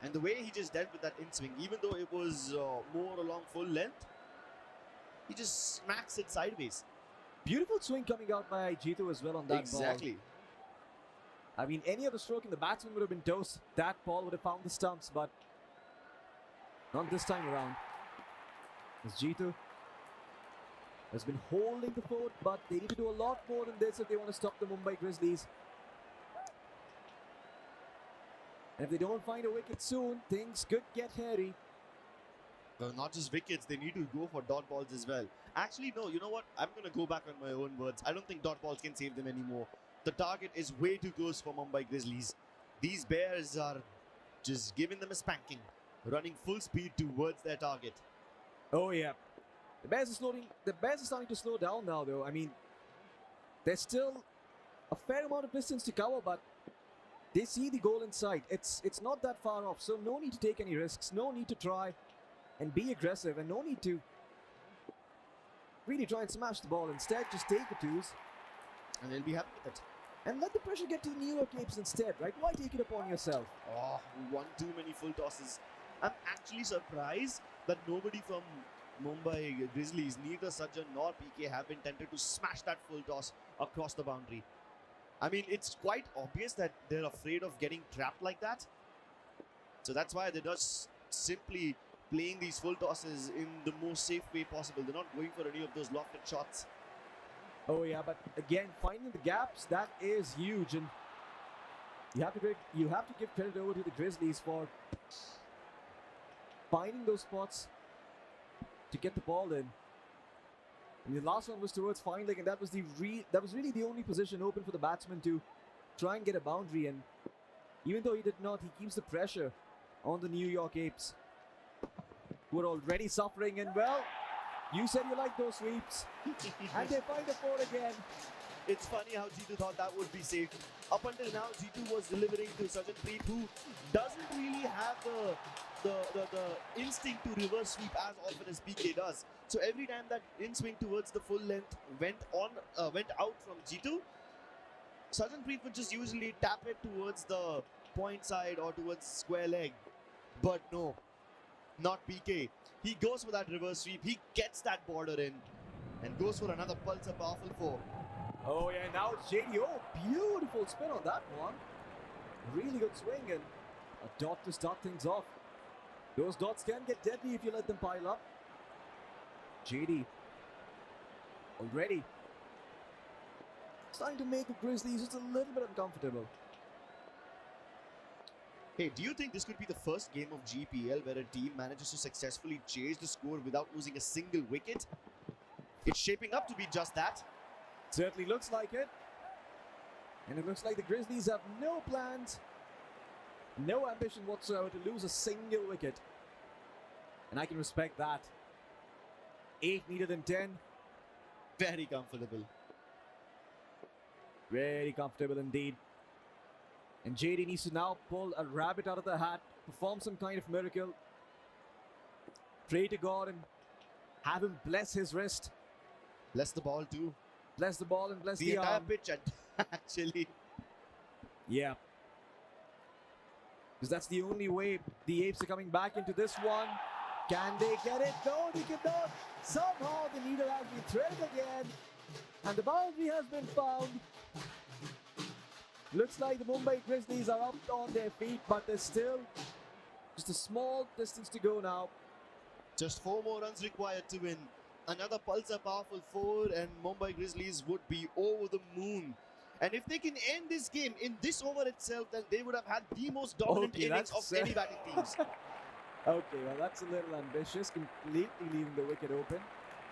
And the way he just dealt with that in-swing, even though it was more along full length, he just smacks it sideways. Beautiful swing coming out by G2 as well on that ball. Exactly. I mean, any other stroke in the batsman would have been toast. That ball would have found the stumps, but not this time around. It's G2 has been holding the fort, but they need to do a lot more than this if they want to stop the Mumbai Grizzlies. And if they don't find a wicket soon, things could get hairy. Well, not just wickets, they need to go for dot balls as well. Actually, no, you know what? I'm going to go back on my own words. I don't think dot balls can save them anymore. The target is way too close for Mumbai Grizzlies. These Bears are just giving them a spanking, running full speed towards their target. Oh yeah. The Bears are starting to slow down now though. I mean, there's still a fair amount of distance to cover, but they see the goal in sight. It's not that far off, so no need to take any risks. No need to try and be aggressive, and no need to really try and smash the ball. Instead, just take the twos. And they'll be happy with it. And let the pressure get to the New York Apes instead, right? Why take it upon yourself? Oh, one too many full tosses. I'm actually surprised that nobody from Mumbai Grizzlies, neither Sajjan nor PK, have been tempted to smash that full toss across the boundary. I mean, it's quite obvious that they're afraid of getting trapped like that. So that's why they're just simply playing these full tosses in the most safe way possible. They're not going for any of those lofted shots. Oh yeah, but again, finding the gaps, that is huge, and you have to give credit over to the Grizzlies for finding those spots to get the ball in. And the last one was towards fine leg, and that was really the only position open for the batsman to try and get a boundary. And even though he did not, he keeps the pressure on the New York Apes, who are already suffering. And well, you said you like those sweeps, and they find a four again. It's funny how G2 thought that would be safe. Up until now, G2 was delivering to Chhatrapati, who doesn't really have the instinct to reverse sweep as often as PK does. So every time that in swing towards the full length went out from G2, Chhatrapati would just usually tap it towards the point side or towards square leg. But no, not PK. He goes for that reverse sweep. He gets that border in and goes for another pulsar powerful four. Oh yeah, now it's JD. Oh, beautiful spin on that one. Really good swing and a dot to start things off. Those dots can get deadly if you let them pile up. JD already starting to make the Grizzlies just a little bit uncomfortable. Hey, do you think this could be the first game of GEPL where a team manages to successfully chase the score without losing a single wicket? It's shaping up to be just that. Certainly looks like it. And it looks like the Grizzlies have no plans, no ambition whatsoever to lose a single wicket. And I can respect that. 8 needed than 10. Very comfortable. Very comfortable indeed. And JD needs to now pull a rabbit out of the hat, perform some kind of miracle, pray to God and have him bless his wrist. Bless the ball too. Bless the ball and bless the entire arm. Pitch, actually. Yeah. Because that's the only way the Apes are coming back into this one. Can they get it? No, they cannot. Somehow the needle has been threaded again. And the boundary has been found. Looks like the Mumbai Grizzlies are up on their feet, but there's still just a small distance to go now. Just 4 more runs required to win. Another pulsar powerful 4 and Mumbai Grizzlies would be over the moon. And if they can end this game in this over itself, then they would have had the most dominant innings of any batting teams. Okay, well that's a little ambitious, completely leaving the wicket open.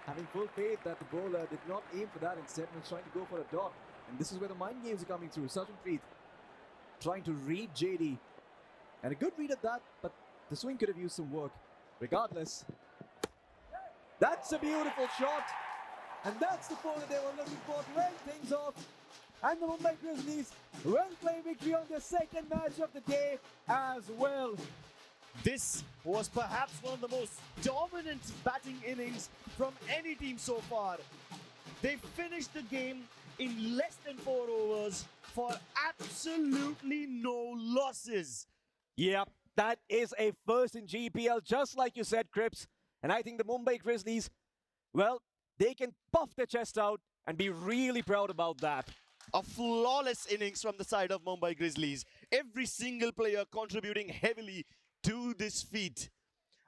Having full faith that the bowler did not aim for that, instead was trying to go for a dot. And this is where the mind games are coming through. Chhatrapati trying to read JD. And a good read at that, but the swing could have used some work. Regardless, that's a beautiful shot. And that's the four that they were looking for to end things off. And the Mumbai Grizzlies will claim victory on their second match of the day as well. This was perhaps one of the most dominant batting innings from any team so far. They finished the game in less than 4 overs for absolutely no losses. Yep, that is a first in GPL, just like you said, Cripps. And I think the Mumbai Grizzlies, well, they can puff their chest out and be really proud about that. A flawless innings from the side of Mumbai Grizzlies. Every single player contributing heavily to this feat.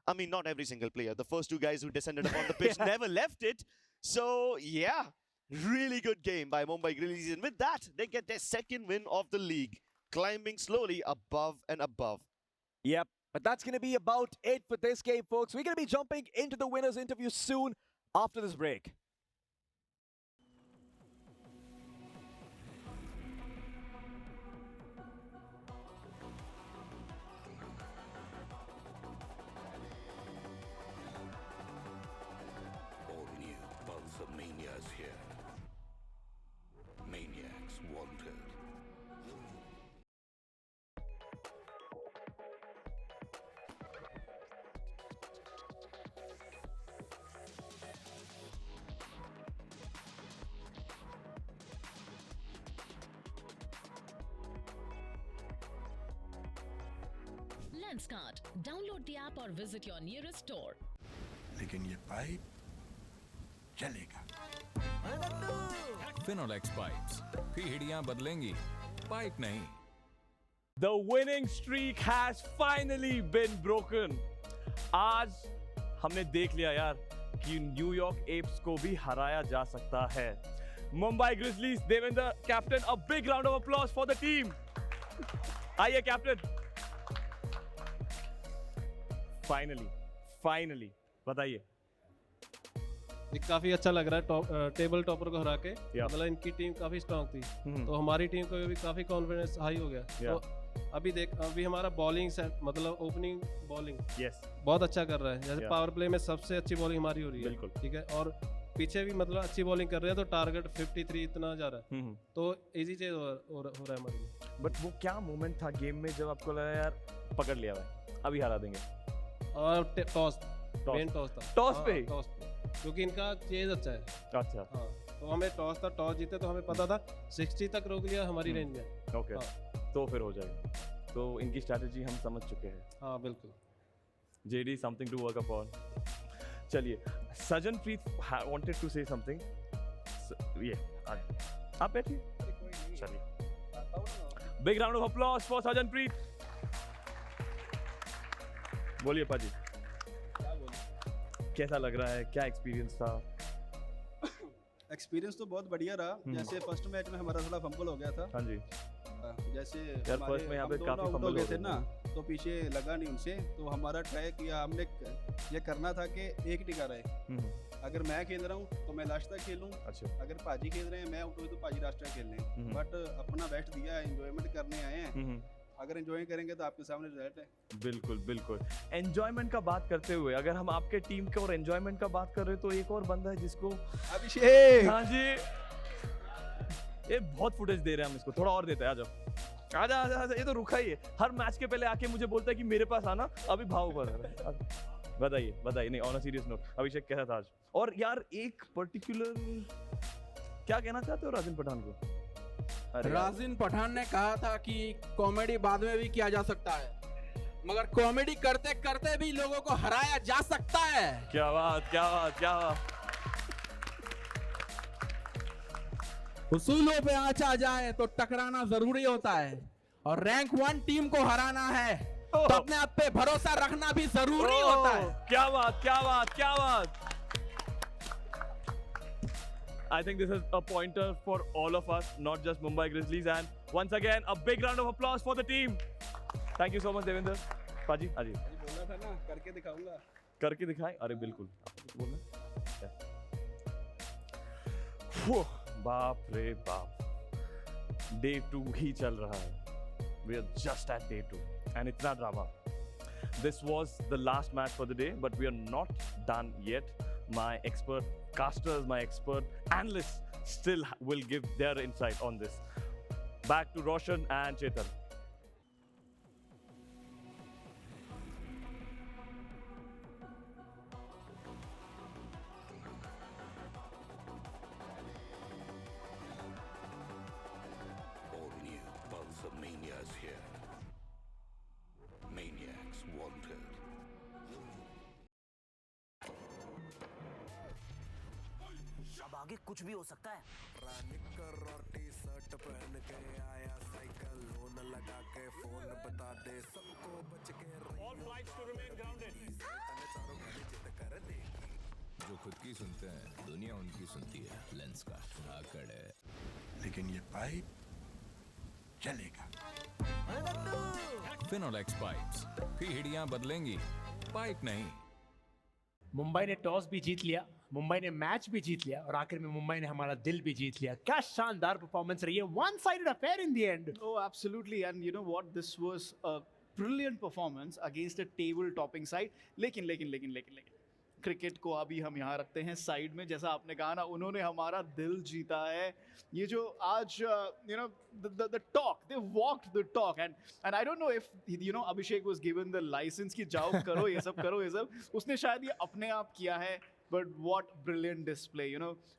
I mean, not every single player. The first 2 guys who descended upon the pitch never left it. So, yeah, really good game by Mumbai Grizzlies. And with that, they get their second win of the league, climbing slowly above and above. Yep, but that's going to be about it for this game, folks. We're going to be jumping into the winners' interview soon after this break. All new Pulsar Mania is here. Maniacs wanted. lenskart. Download the app or visit your nearest store. लेकिन ये pipe चलेगा। finolex pipes. पीढ़ियां बदलेंगी, pipe नहीं। The winning streak has finally been broken. आज हमने देख लिया यार कि न्यूयॉर्क एप्स को भी हराया जा सकता है। Mumbai grizzlies, Devendra captain, a big round of applause for the team. आइए कैप्टन। फाइनली बताइए। ये काफी अच्छा लग रहा है टेबल टॉपर को हरा के। मतलब इनकी टीम काफी स्ट्रांग थी, तो हमारी टीम को भी काफी कॉन्फिडेंस हाई हो गया। तो अभी हमारा बॉलिंग सेट, मतलब ओपनिंग बॉलिंग बहुत अच्छा कर रहा है। जैसे पावर प्ले में सबसे अच्छी बॉलिंग हमारी हो रही है। बिल्कुल ठीक है, और पीछे भी मतलब अच्छी बॉलिंग कर रहे हैं, तो टारगेट 53 इतना जा रहा है, तो इजी चेज हो रहा है हमारे लिए। बट वो क्या मोमेंट था गेम में जब आपको लगा यार पकड़ लिया भाई, अभी हरा देंगे? और टॉस था। टॉस पे क्योंकि इनका चेज अच्छा है। अच्छा हाँ, तो हमें टॉस जीते तो हमें पता था 60 तक रोक लिया हमारी रेंज में। ओके, तो फिर हो जाएगा। तो इनकी स्ट्रैटेजी हम समझ चुके हैं। हाँ बिल्कुल। JD, something to work upon. चलिए, Sajanpreet wanted to say something. ये आप बैठिए। चलिए, big round of applause for Sajanpreet. बोलिए पाजी, कैसा लग रहा है, क्या एक्सपीरियंस था? एक्सपीरियंस तो बहुत बढ़िया रहा। जैसे फर्स्ट मैच में हमारा थोड़ा फंबल हो गया था। हाँ जी। जैसे यार फर्स्ट में यहाँ पे काफी फंबल हो गए थे ना, तो पीछे लगा नहीं उनसे, तो हमारा ट्राई किया हमने, ये करना था कि एक टिका रहे। अगर मैं खेल रहा हूँ तो मैं लास्ट तक खेलूँ। अच्छा। अगर पाजी खेल रहे हैं, मैं उठूँ तो पाजी लास्ट तक खेल लें। बट अपना बेस्ट दिया है, एंजॉयमेंट करने आए हैं। अगर एंजॉय करेंगे तो आपके सामने रिजल्ट है। बिल्कुल। एंजॉयमेंट का बात करते हुए, अगर हम आपके टीम के और एंजॉयमेंट का बात कर रहे हैं, तो एक और बंदा है जिसको अभिषेक। हाँ जी, ये बहुत फुटेज दे रहे हैं हम इसको, थोड़ा और देते हैं। आजा, ये तो रुका ही है। हर मैच के पहले आके मुझे बोलता है कि मेरे पास आना, अभी भाव पर है। बताइए। नहीं, ऑन अ सीरियस नोट, अभिषेक कैसा था आज? और यार एक पर्टिकुलर, क्या कहना चाहते हो राजिन पठान को? राजिन पठान ने कहा था कि कॉमेडी बाद में भी किया जा सकता है, मगर कॉमेडी करते करते भी लोगों को हराया जा सकता है। क्या बात। उसूलों पे आँच आ जाए तो टकराना जरूरी होता है, और रैंक 1 टीम को हराना है तो अपने आप पे भरोसा रखना भी जरूरी होता है। क्या बात। I think this is a pointer for all of us, not just Mumbai Grizzlies. And once again, a big round of applause for the team. Thank you so much, Devendra. पाजी, आजी। बोला था ना, करके दिखाऊंगा। करके दिखाएं? अरे बिल्कुल। बोलना। बाप रे बाप, Day 2 ही चल रहा है। We are just at Day 2, and इतना drama. This was the last match for the day, but we are not done yet. My expert casters, my expert analysts still will give their insight on this. Back to Roshan and Chetan. All new Pulsar Mania is here. Maniacs wanted. अब आगे कुछ भी हो सकता है। निकर और T-shirt पहन के आया साइकिल, लोन लगा के फोन बता दे सबको बच के। All flights to remain grounded. चारों घड़ी जिद कर देगी, जो खुद की सुनते हैं, दुनिया उनकी सुनती है। lenskart धाकड़ है, लेकिन ये पाइप चलेगा। finolex pipes, पीढ़ियां बदलेंगी, पाइप नहीं। मुंबई ने टॉस भी जीत लिया, मुंबई ने मैच भी जीत लिया और आखिर में मुंबई ने हमारा दिल भी जीत लिया। क्या शानदार परफॉर्मेंस रही है, one sided affair in the end. Oh, absolutely. And you know what? This was a brilliant performance against a table topping side. लेकिन क्रिकेट को अभी हम यहाँ रखते हैं साइड में। जैसा आपने कहा ना, उन्होंने हमारा दिल जीता है। ये जो आज the talk, they walked the talk, and I don't know if Abhishek was given the license कि जाओ करो ये सब, उसने शायद ये अपने आप किया है। But what brilliant display,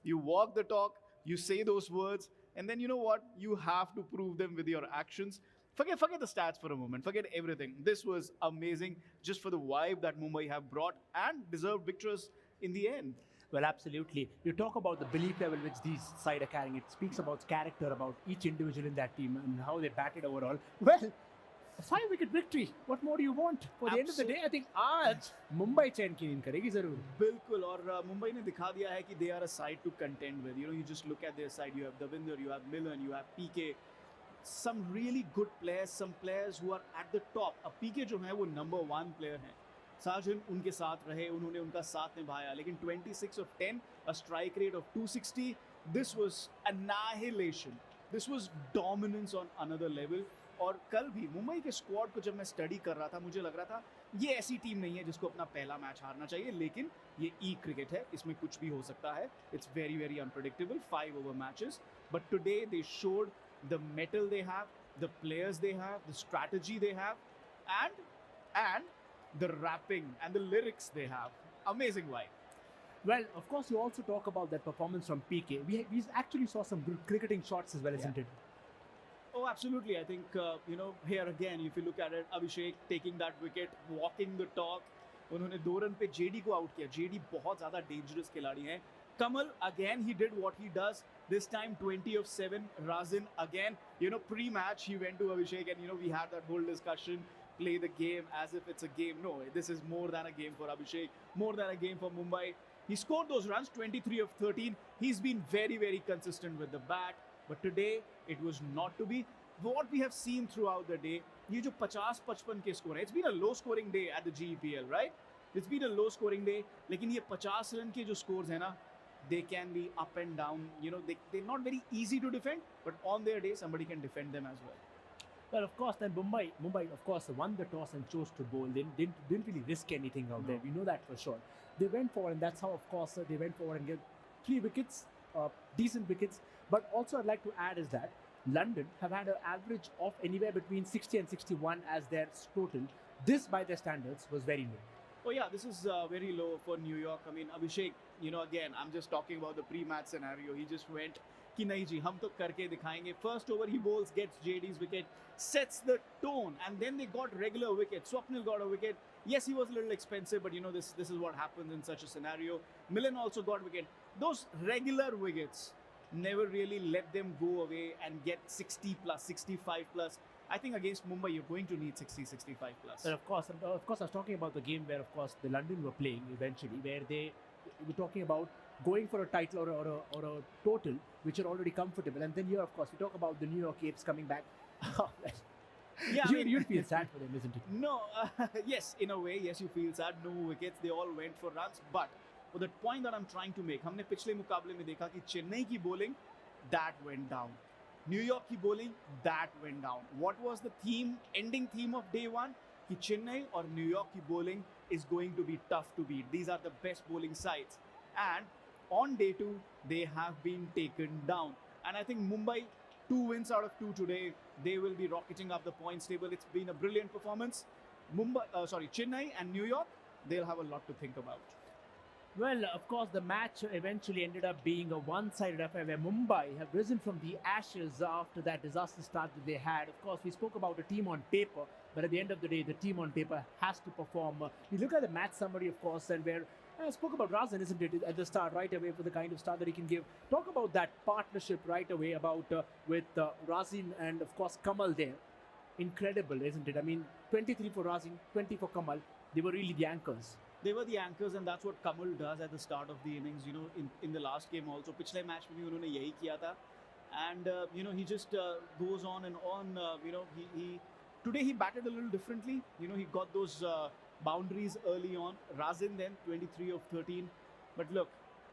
you walk the talk, you say those words, and then you know what, you have to prove them with your actions. Forget the stats for a moment. Forget everything. This was amazing, just for the vibe that Mumbai have brought and deserved victories in the end. Well, absolutely. You talk about the belief level which these side are carrying. It speaks about character, about each individual in that team and how they batted overall. Well, a 5-wicket victory. What more do you want? For the end of the day, I think आज Mumbai चैन की नींद करेगी जरूर. बिल्कुल, और मुंबई ने दिखा दिया है कि they are a side to contend with. You just look at their side. You have Davinder, you have Milan, you have PK. Some really good players, some players who are at the top. अब PK जो है वो number 1 player हैं. साजिन उनके साथ रहे, उन्होंने उनका साथ निभाया, लेकिन 26 of 10, a strike rate of 260. This was annihilation. This was dominance on another level. और कल भी मुंबई के स्क्वाड को जब मैं स्टडी कर रहा था, मुझे लग रहा था ये ऐसी टीम नहीं है जिसको अपना पहला मैच हारना चाहिए, लेकिन ये क्रिकेट है, इसमें कुछ भी हो सकता है. It's very very unpredictable. 5 over matches, but today they showed the mettle they have, the players they have, the strategy they have, and the rapping and the lyrics they have. Amazing vibe. Well, of course, you also talk about that performance from PK. We actually saw some good cricketing shots as well, isn't it? Oh, absolutely. I think, here again, if you look at it, Abhishek taking that wicket, walking the talk. उन्होंने 2 run पे JD को out किया. JD बहुत ज़्यादा dangerous खिलाड़ी हैं. Kamal, again, he did what he does. This time, 20 of 7. Razin, again, pre-match, he went to Abhishek and, we had that whole discussion. Play the game as if it's a game. No, this is more than a game for Abhishek, more than a game for Mumbai. He scored those runs, 23 of 13. He's been very, very consistent with the bat. But today, it was not to be. What we have seen throughout the day, ये जो 50-55 के score है, it's been a low scoring day at the GEPL, right? It's been a low scoring day. लेकिन ये 50 run के जो scores है ना, they can be up and down. They're not very easy to defend, but on their day, somebody can defend them as well. Well, of course, then Mumbai, of course, won the toss and chose to bowl. They didn't really risk anything out there. We know that for sure. They went forward, and that's how, of course, they went forward and get 3 wickets, decent wickets. But also, I'd like to add is that London have had an average of anywhere between 60 and 61 as their total. This, by their standards, was very low. Oh yeah, this is very low for New York. I mean, Abhishek, again, I'm just talking about the pre-match scenario. He just went कि नहीं जी, हम तो करके दिखाएंगे. First over he bowls, gets JD's wicket, sets the tone, and then they got regular wicket. Swapnil got a wicket. Yes, he was a little expensive, but this is what happens in such a scenario. Milan also got wicket. Those regular wickets never really let them go away and get 60 plus, 65 plus. I think against Mumbai, you're going to need 60, 65 plus. And of course, I was talking about the game where, of course, the London were playing eventually, where they were talking about going for a title or a total, which are already comfortable. And then here, of course, we talk about the New York Apes coming back. Yeah, you'd feel sad for them, isn't it? No, yes, in a way, yes, you feel sad. No wickets, they all went for runs. But for the point that I'm trying to make, हमने पिछले मुकाबले में देखा कि चेन्नई की bowling, that went down. New York की bowling, that went down. What was the ending theme of day one? कि चेन्नई और New York की bowling is going to be tough to beat. These are the best bowling sides. And on day 2, they have been taken down. And I think Mumbai, 2 wins out of 2 today. They will be rocketing up the points table. It's been a brilliant performance. Chennai and New York, they'll have a lot to think about. Well, of course, the match eventually ended up being a one-sided affair where Mumbai have risen from the ashes after that disaster start that they had. Of course, we spoke about a team on paper, but at the end of the day, the team on paper has to perform. We look at the match summary, of course, and where I spoke about Razin, isn't it, at the start, right away, for the kind of start that he can give. Talk about that partnership right away with Razin and, of course, Kamal there. Incredible, isn't it? I mean, 23 for Razin, 20 for Kamal. They were really the anchors. they were the anchors, and that's what Kamal does at the start of the innings. You know, in the last game also, पिछले match में भी उन्होंने यही किया था, and you know, he just goes on and on. You know, he today he batted a little differently. You know, he got those boundaries early on. Razin then 23 of 13, but look,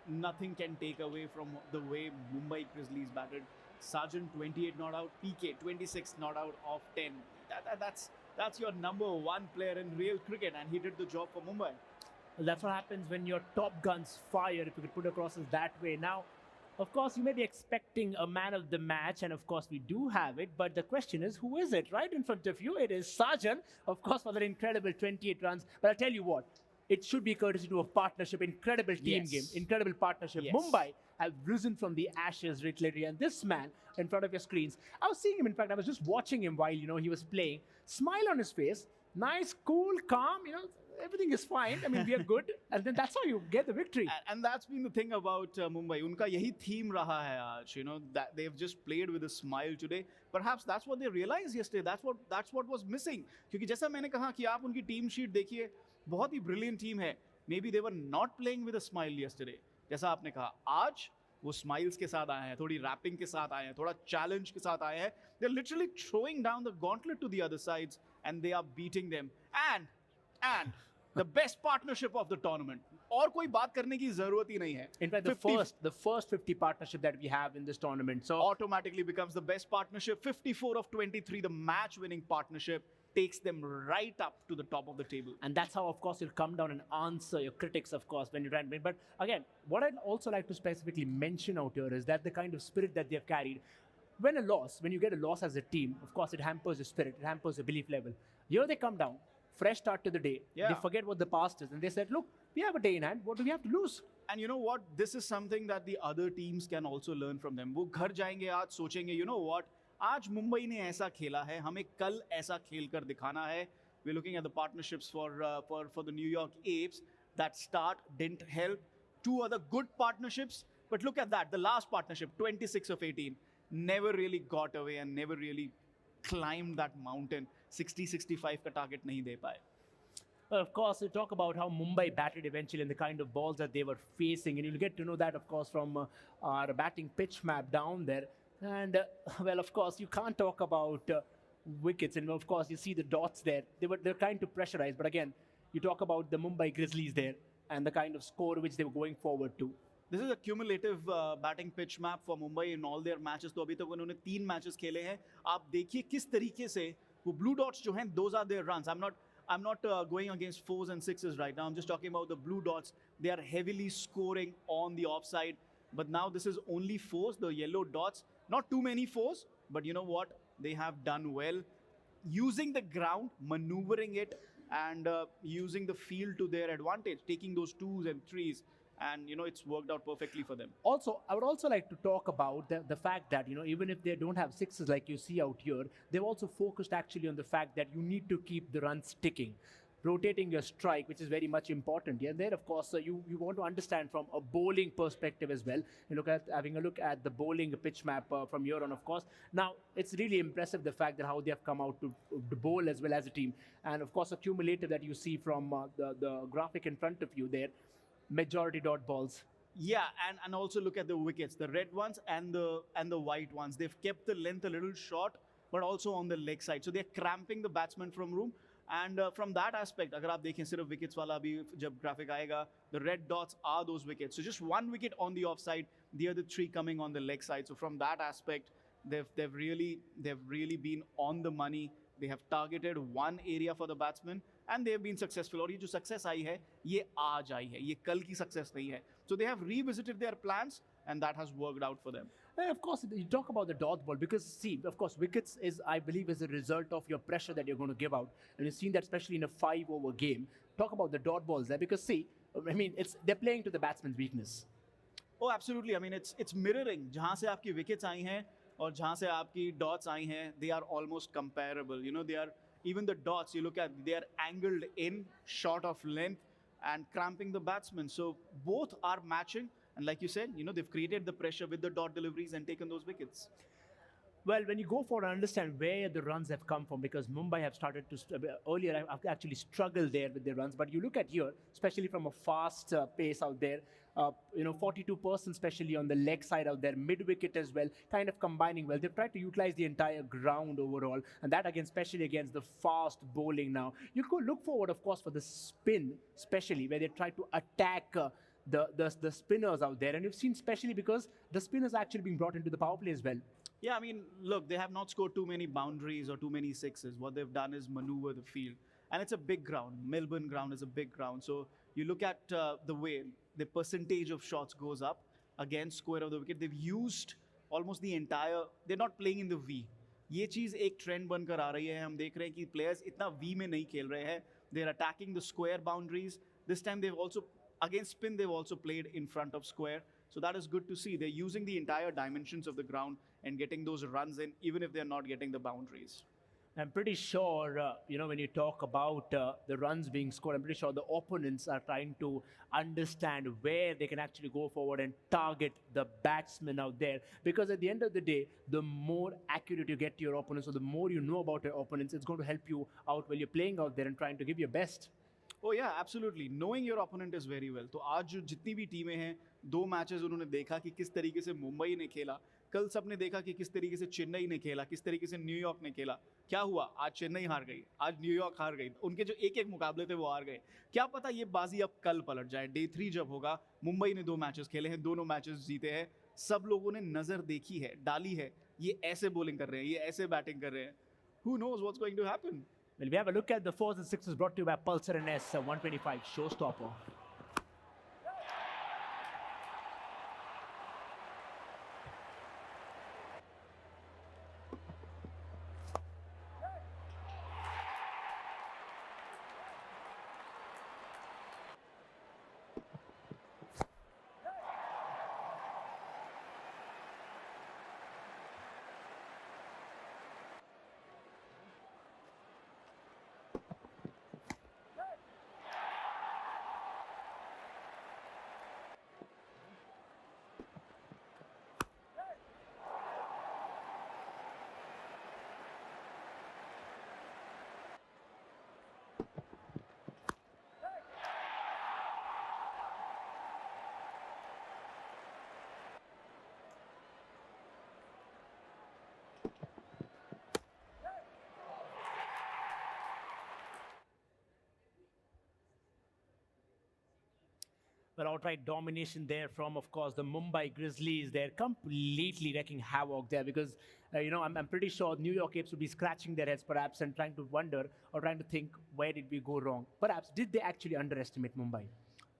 nothing can take away from the way Mumbai Grizzlies batted. Sargent 28 not out, PK 26 not out of 10. That's your number one player in real cricket, and he did the job for Mumbai. Well, that's what happens when your top guns fire, if you could put across as that way. Now, of course, you may be expecting a man of the match, and of course, we do have it. But the question is, who is it? Right in front of you, it is Sargent, of course, for that incredible 28 runs. But I'll tell you what, it should be courtesy to a partnership, incredible team game, incredible partnership. Yes. Mumbai have risen from the ashes literally, and this man in front of your screens, I was seeing him. In fact, I was just watching him while he was playing. Smile on his face, nice, cool, calm. Everything is fine. I mean, we are good, and then that's how you get the victory. And that's been the thing about Mumbai. Unka yahi theme raha hai aaj. That they've just played with a smile today. Perhaps that's what they realized yesterday. That's what was missing. क्योंकि जैसा मैंने कहा कि आप उनकी team sheet देखिए, बहुत ही brilliant team है. Maybe they were not playing with a smile yesterday. जैसा आपने कहा, आज वो smiles के साथ आए हैं, थोड़ी rapping के साथ आए हैं, थोड़ा challenge के साथ आए हैं. They're literally throwing down the gauntlet to the other sides, and they are beating them. And the best partnership of the tournament. और कोई बात करने की जरूरत ही नहीं है. In fact, the first 50 partnership that we have in this tournament, so automatically becomes the best partnership. 54 of 23, the match-winning partnership takes them right up to the top of the table. And that's how, of course, you'll come down and answer your critics, of course, when you try and win. But again, what I'd also like to specifically mention out here is that the kind of spirit that they've carried. When you get a loss as a team, of course, it hampers your spirit, it hampers your belief level. Here they come down, fresh start to the day. Yeah. They forget what the past is, and they said, look, we have a day in hand. What do we have to lose? And you know what? This is something that the other teams can also learn from them. वो घर जाएंगे आज सोचेंगे, you know what? आज मुंबई ने ऐसा खेला है, हमें कल ऐसा खेल कर दिखाना है. We're looking at the partnerships for the New York Apes. That start didn't help. Two other good partnerships, but look at that. The last partnership, 26 of 18, never really got away and never really climbed that mountain. 60-65 का target नहीं दे पाए. Well, of course, we talk about how Mumbai batted eventually and the kind of balls that they were facing. And you'll get to know that, of course, from our batting pitch map down there. And, well, of course, you can't talk about wickets. And, of course, you see the dots there. They're trying to pressurize. But, again, you talk about the Mumbai Grizzlies there and the kind of score which they were going forward to. This is a cumulative batting pitch map for Mumbai in all their matches. तो अभी तक उन्होंने 3 matches खेले हैं. आप देखिए किस तरीके से वो blue dots जो हैं, those are their runs. I'm not going against 4s and 6s right now. I'm just talking about the blue dots. They are heavily scoring on the offside. But now this is only 4s, the yellow dots. Not too many 4s, but you know what? They have done well. Using the ground, maneuvering it, and using the field to their advantage. Taking those 2s and 3s. And, it's worked out perfectly for them. Also, I would also like to talk about the fact that, even if they don't have 6s like you see out here, they've also focused actually on the fact that you need to keep the runs ticking. Rotating your strike, which is very much important. And then, of course, you want to understand from a bowling perspective as well. You having a look at the bowling pitch map from here on, of course. Now, it's really impressive the fact that how they have come out to bowl as well as a team. And, of course, a cumulative that you see from the graphic in front of you there. Majority dot balls. Yeah, and also look at the wickets, the red ones and the white ones. They've kept the length a little short, but also on the leg side. So they're cramping the batsman from room. And from that aspect, अगर आप देखें सिर्फ wickets वाला भी जब graphic आएगा, the red dots are those wickets. So just 1 wicket on the offside, the other 3 coming on the leg side. So from that aspect, they've really been on the money. They have targeted one area for the batsman. And they have been successful. और ये जो success आई है, ये आज आई है. ये कल की success नहीं है. So they have revisited their plans, and that has worked out for them. And of course, you talk about the dot ball because, see, of course, wickets I believe, is a result of your pressure that you're going to give out. And you've seen that especially in a 5-over game. Talk about the dot balls there because, see, I mean, they're playing to the batsman's weakness. Oh, absolutely. I mean, it's mirroring. जहाँ से आपकी wickets आई हैं और जहाँ से आपकी dots आई हैं, they are almost comparable. They are. Even the dots, you look at, they are angled in, short of length, and cramping the batsman. So both are matching. And like you said, they've created the pressure with the dot deliveries and taken those wickets. Well, when you go for and understand where the runs have come from, because Mumbai have started to earlier have actually struggled there with their runs, but you look at here, especially from a fast pace out there, 42%, especially on the leg side out there, mid wicket as well, kind of combining well. They've tried to utilize the entire ground overall, and that again, especially against the fast bowling now. You could look forward, of course, for the spin, especially where they try to attack. The spinners out there, and you've seen especially because the spinners are actually being brought into the power play as well. Yeah, I mean, look, they have not scored too many boundaries or too many sixes. What they've done is maneuver the field. And it's a big ground. Melbourne ground is a big ground. So you look at the way the percentage of shots goes up against square of the wicket. They've used almost the entire, they're not playing in the V. ये चीज़ एक trend बनकर आ रही है. हम देख रहे हैं कि players इतना V में नहीं खेल रहे हैं. They're attacking the square boundaries. This time they've also, against spin, they've also played in front of square. So that is good to see. They're using the entire dimensions of the ground and getting those runs in, even if they're not getting the boundaries. I'm pretty sure, when you talk about the runs being scored, I'm pretty sure the opponents are trying to understand where they can actually go forward and target the batsmen out there. Because at the end of the day, the more accurate you get to your opponents, or the more you know about your opponents, it's going to help you out while you're playing out there and trying to give your best. Oh yeah, absolutely. Knowing your opponent is very well. तो आज जो जितनी भी टीमें हैं, दो matches उन्होंने देखा कि किस तरीके से मुंबई ने खेला. कल सबने देखा कि किस तरीके से चेन्नई ने खेला, किस तरीके से न्यूयॉर्क ने खेला. क्या हुआ? आज चेन्नई हार गई, आज न्यूयॉर्क हार गई. उनके जो एक एक मुकाबले थे वो हार गए. क्या पता ये बाजी अब कल पलट जाए. डे 3 जब होगा, मुंबई ने 2 मैचेस खेले हैं, दोनों मैचेस जीते हैं. सब लोगों ने नजर देखी है, डाली है. ये ऐसे बॉलिंग कर रहे हैं, ये ऐसे बैटिंग कर रहे हैं. Who knows what's going to happen? Well, we have a look at the 4s and 6s brought to you by Pulsar and S 125 Showstopper. Well, outright domination there from, of course, the Mumbai Grizzlies. They're completely wrecking havoc there because, I'm pretty sure New York Apes would be scratching their heads perhaps and trying to wonder or trying to think, where did we go wrong? Perhaps, did they actually underestimate Mumbai?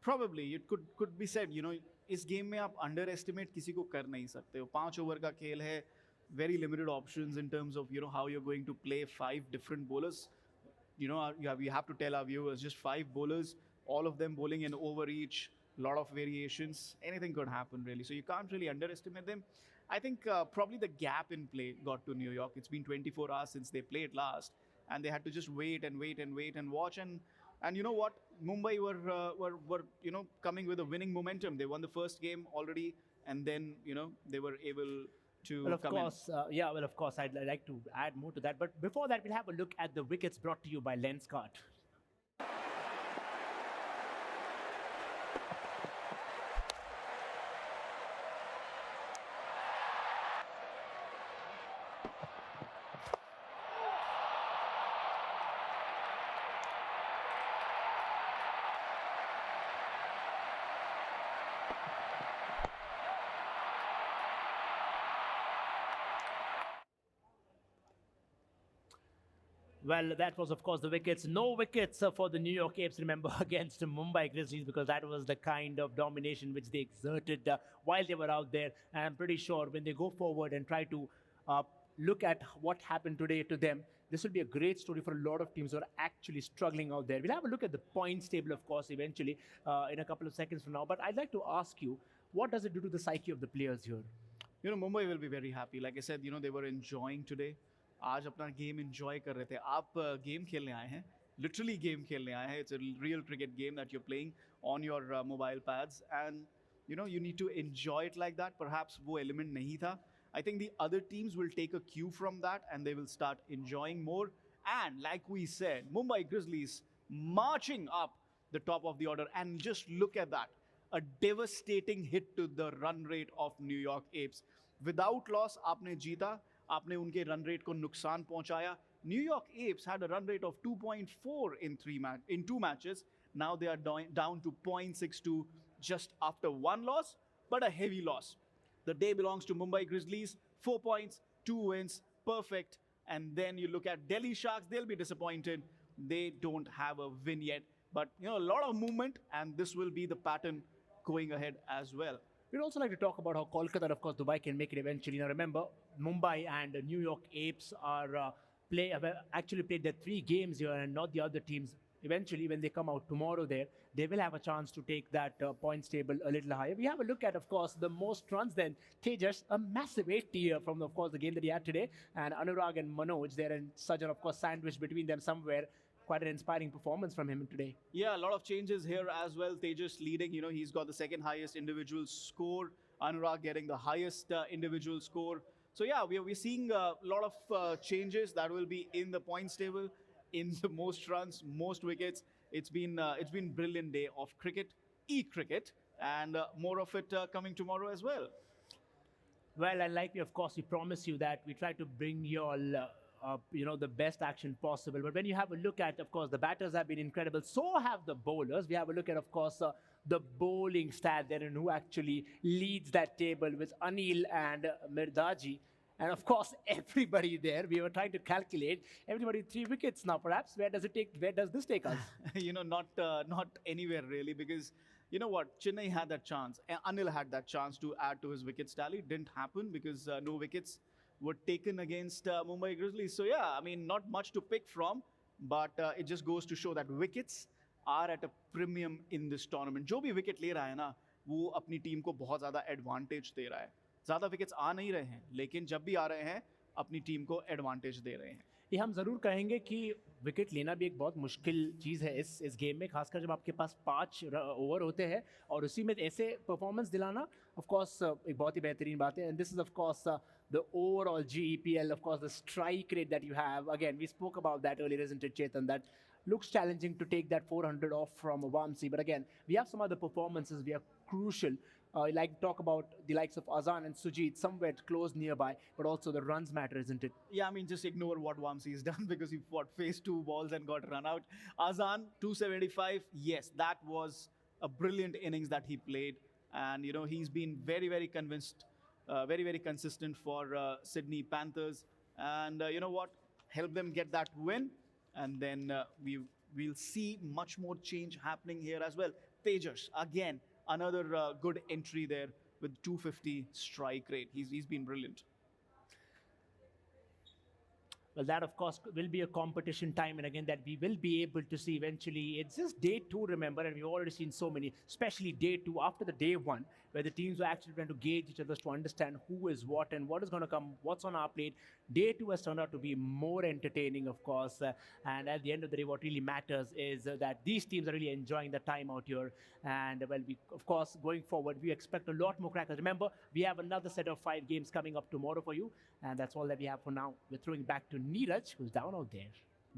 Probably. It could be said, इस game में आप underestimate किसी को कर नहीं सकते हो. 5 over का खेल है. Very limited options in terms of, how you're going to play 5 different bowlers. You have to tell our viewers, just 5 bowlers, all of them bowling an over each. Lot of variations, anything could happen really. So you can't really underestimate them. I think probably the gap in play got to New York. It's been 24 hours since they played last, and they had to just wait and watch. And you know what? Mumbai were coming with a winning momentum. They won the first game already, and then they were able to. Well, of course, I'd like to add more to that. But before that, we'll have a look at the wickets brought to you by Lenskart. Well, that was, of course, the wickets. No wickets for the New York Apes, remember, against the Mumbai Grizzlies, because that was the kind of domination which they exerted while they were out there. And I'm pretty sure when they go forward and try to look at what happened today to them, this will be a great story for a lot of teams who are actually struggling out there. We'll have a look at the points table, of course, eventually in a couple of seconds from now. But I'd like to ask you, what does it do to the psyche of the players here? Mumbai will be very happy. Like I said, they were enjoying today. आज अपना game enjoy कर रहे थे. आप game खेलने आए हैं, literally game खेलने आए हैं. It's a real cricket game that you are playing on your mobile pads, and you need to enjoy it like that. Perhaps वो एलिमेंट नहीं था. I think the other teams will take a cue from that and they will start enjoying more. And like we said, Mumbai Grizzlies marching up the top of the order. And just look at that. A devastating hit to the run rate of New York Apes. Without loss, आपने जीता, आपने उनके run rate को नुकसान पहुंचाया. New York Apes had a run rate of 2.4 in two matches. Now they are down to 0.62 just after one loss, but a heavy loss. The day belongs to Mumbai Grizzlies. 4 points, 2 wins, perfect. And then you look at Delhi Sharks, they'll be disappointed. They don't have a win yet. But, you know, a lot of movement, and this will be the pattern going ahead as well. We'd also like to talk about how Kolkata and, of course, Dubai can make it eventually. Now, remember, Mumbai and New York Apes are actually played their 3 games here and not the other teams. Eventually, when they come out tomorrow there, they will have a chance to take that points table a little higher. We have a look at, of course, the most runs then. Tejas, a massive 80 here from, of course, the game that he had today. And Anurag and Manoj, there and Sajjan, of course, sandwiched between them somewhere. Quite an inspiring performance from him today. Yeah, a lot of changes here as well. Tejas leading, you know, he's got the second highest individual score. Anurag getting the highest individual score. So yeah, we're seeing a lot of changes that will be in the points table, in the most runs, most wickets. It's been brilliant day of cricket, ecricket, and more of it coming tomorrow as well. Well, and like we, of course, we promise you that we try to bring you all the best action possible. But when you have a look at, of course, the batters have been incredible. So have the bowlers. We have a look at, of course, the bowling stat there and who actually leads that table with Anil and Mirdaji. And of course, everybody there, we were trying to calculate, everybody 3 wickets now perhaps. Where does this take us? You know, not anywhere really, because you know what, Chennai had that chance. Anil had that chance to add to his wickets tally. Didn't happen because no wickets were taken against Mumbai Grizzlies. So yeah, I mean, not much to pick from, but it just goes to show that wickets are at a premium in this tournament. जो भी wicket ले रहा है ना, वो अपनी team को बहुत ज़्यादा advantage दे रहा है. ज़्यादा wickets आ नहीं रहे हैं, लेकिन जब भी आ रहे हैं, अपनी team को advantage दे रहे हैं. ये हम ज़रूर कहेंगे कि विकेट लेना भी एक बहुत मुश्किल चीज़ है इस गेम में, खासकर जब आपके पास 5 ओवर होते हैं और उसी में ऐसे परफॉर्मेंस दिलाना ऑफ कोर्स एक बहुत ही बेहतरीन बात है. And this is of course the overall GEPL, of course, the strike rate that you have. Again, we spoke about that earlier, isn't it, Chetan? That looks challenging to take that 400 off from Vamsi. But again, we have some other performances. We are crucial. Like talk about the likes of Azan and Sujit, somewhere close nearby, but also the runs matter, isn't it? Yeah, I mean, just ignore what Vamsi has done because he faced 2 balls and got run out. Azan, 275. Yes, that was a brilliant innings that he played. And, you know, he's been very, very convinced. Very, very consistent for Sydney Panthers. And you know what? Help them get that win. And then we'll see much more change happening here as well. Tejas, again, another good entry there with 250 strike rate. He's been brilliant. Well, that, of course, will be a competition time. And again, that we will be able to see eventually. It's just day 2, remember, and we've already seen so many, especially day 2 after the day 1, where the teams were actually trying to gauge each other to understand who is what and what is going to come, what's on our plate. Day 2 has turned out to be more entertaining, of course. And at the end of the day, what really matters is that these teams are really enjoying the time out here. And, well, we, of course, going forward, we expect a lot more crackers. Remember, we have another set of 5 games coming up tomorrow for you. And that's all that we have for now. We're throwing back to Neeraj, who's down out there.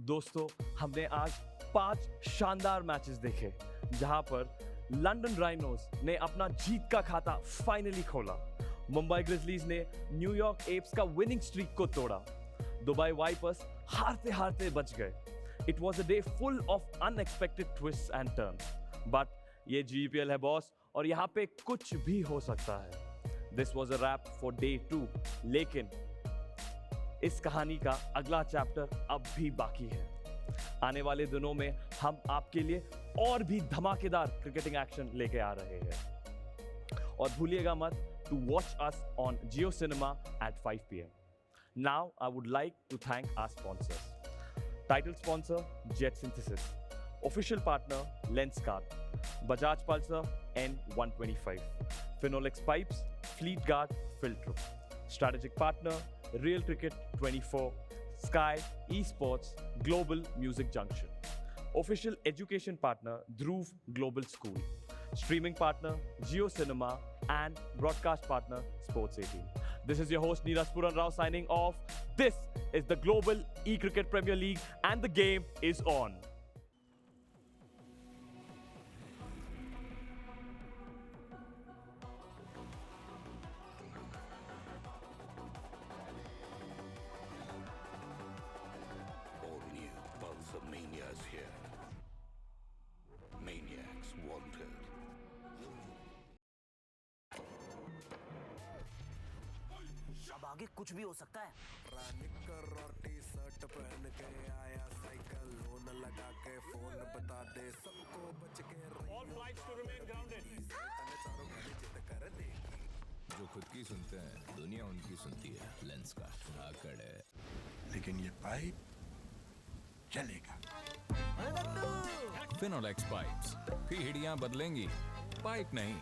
दोस्तों, हमने आज 5 शानदार matches देखे, जहां पर London rhinos ने अपना जीत का खाता फाइनली खोला. मुंबई ग्रिजलीज ने न्यूयॉर्क एप्स का विनिंग स्ट्रीक को तोड़ा. दुबई वाइपर्स हारते हारते बच गए. It was a day full of unexpected twists and turns. But ये GEPL है बॉस, और यहाँ पे कुछ भी हो सकता है. This was a wrap for day 2. लेकिन इस कहानी का अगला चैप्टर अब भी बाकी है. आने वाले दिनों में हम आपके लिए और भी धमाकेदार क्रिकेटिंग एक्शन लेके आ रहे हैं. और भूलिएगा मत to watch us on JioCinema at 5 p.m. Now I would like to thank our sponsors. Title sponsor JetSynthesys. Official partner lenskart. Bajaj Pulsar N125. Finolex pipes, fleetguard filter. Strategic partner Real Cricket 24, Sky, esports, Global Music Junction. Official education partner Dhruv Global School. Streaming partner JioCinema and broadcast partner Sports 18. This is your host Neeraj Puran Rao signing off. This is the Global eCricket Premier League and the game is on. All new Pulse of Mania is here. Maniacs wanted. अब आगे कुछ भी हो सकता है। निकर और T shirt पहन के आया साइकिल लोन लगा के फोन बता दे सबको बच के All flights to remain grounded. चारों घड़ी जिद कर देगी। जो खुद की सुनते हैं दुनिया उनकी सुनती है। लेंसकार्ट आकड़ है। लेकिन ये पाइप चलेगा। फिनोलेक्स पाइप्स पीढ़ियां बदलेंगी, पाइप नहीं।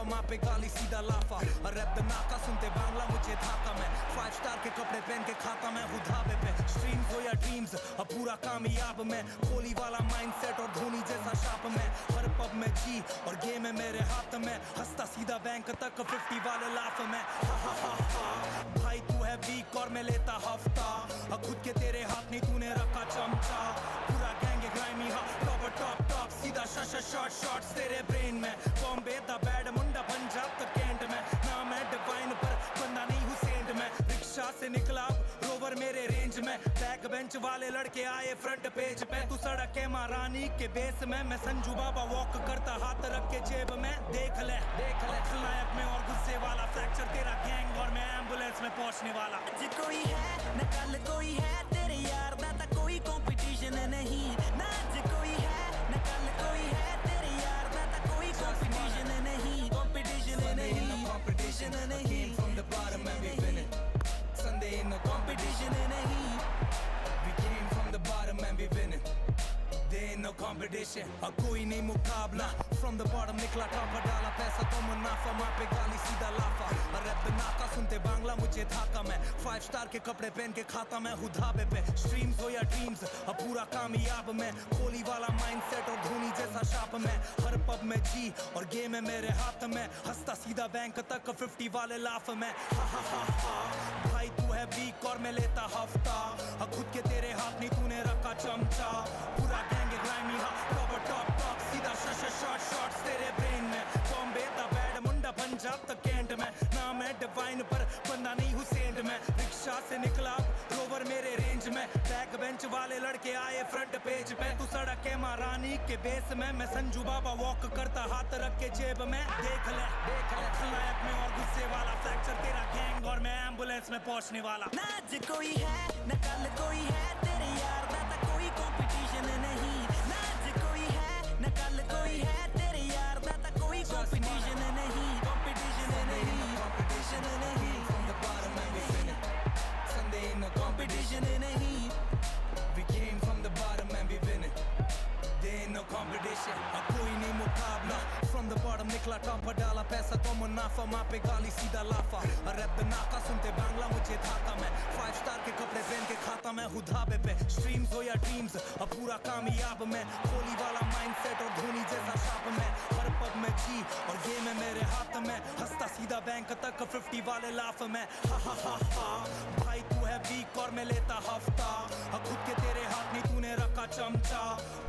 वहाँ पे गाली सीधा लाफा और रैप द नाका सुनते बांग्ला मुझे धाका में 5 स्टार के कपड़े पहन के खाता मैं हूँ ढाबे पे स्ट्रीम्स हो या ड्रीम्स अब पूरा कामयाब मैं कोहली वाला माइंडसेट और धोनी जैसा शाप में हर पब में जी और गेम है मेरे हाथ में हंसता सीधा बैंक तक 50 वाले लाफ में भाई तू है वीक और मैं लेता हफ्ता खुद के तेरे हाथ नहीं तूने रखा चमचा पूरा गैंग ग्राइमी हा टॉप सीधा शॉट्स तेरे ब्रेन में बॉम्बे द बैड मुंडा पंजाब तक कैंट में नाम है डिवाइन पर बंदा नहीं हुसैन में रिक्शा से निकला रोवर मेरे रेंज में बैक बेंच वाले लड़के आए फ्रंट पेज पे तू सड़क के महारानी के बेस में मैं संजू बाबा वॉक करता हाथ रख के जेब में देख ले खलनायक में और गुस्से वाला फ्रैक्चर तेरा गैंग और मैं एम्बुलेंस में पहुंचने वाला आज कोई है न कल कोई है तेरे यार दा कोई कंपटीशन नहीं ना आज कोई है न कल कोई है तेरे यार दा कोई कंपटीशन नहीं competition came from the bottom and we winning Sunday in the competition नहीं we came from the bottom and we winning there ain't no competition कोई नहीं मुकाबला from the bottom निकला टॉप डाला पैसा तो मुनाफा माँ पे गाली सीधा लाफा रैप नाका सुनते बांग्ला मुझे धाका मैं 5 स्टार के कपड़े पहन के खाता मैं हूँ ढाबे पे स्ट्रीम्स हो या ड्रीम्स अब पूरा कामयाब मैं कोहली वाला माइंडसेट और धोनी जैसा शाप में हर पब में जी और गेम है मेरे हाथ में हंसता सीधा बैंक तक 50 वाले लाफ में भाई तू है वीक और मैं लेता हफ्ता खुद के तेरे हाथ नहीं तूने रखा चमचा पूरा गैंग ग्राइमी हा टॉप सीधा शॉट्स तेरे ब्रेन में बॉम्बे द बैड मुंडा पंजाब तक कैंट में नाम है डिवाइन पर बंदा नहीं हुसैन में रिक्शा से निकला रोवर मेरे रेंज में बैक बेंच वाले लड़के आए फ्रंट पेज पे तू सड़क के महारानी के बेस में मैं संजू बाबा वॉक करता हाथ रख के जेब में देख ले खलनायक में और गुस्से वाला फ्रैक्चर तेरा गैंग और मैं एम्बुलेंस में पहुंचने वाला ना आज कोई है न कल कोई है तेरे यार दा कोई कंपटीशन नहीं ना आज कोई है न कल कोई है तेरे यार दा कोई कंपटीशन नहीं from the bottom and we winning Sunday in the competition नहीं we came from the bottom and we winning there ain't no competition कोई नहीं मुकाबला from the bottom निकला टॉप डाला पैसा तो मुनाफा माँ पे गाली सीधा लाफा रैप नाका सुनते बांग्ला मुझे धाका मैं 5 स्टार के कपड़े पहन के खाता मैं हूँ ढाबे पे स्ट्रीम्स हो या ड्रीम्स अब पूरा कामयाब मैं कोहली वाला माइंडसेट और धोनी जैसा शाप में हर पब में जी और गेम है मेरे हाथ में हंसता सीधा बैंक तक 50 वाले लाफ में भाई तू है वीक और मैं लेता हफ्ता खुद के तेरे हाथ नहीं तूने रखा चमचा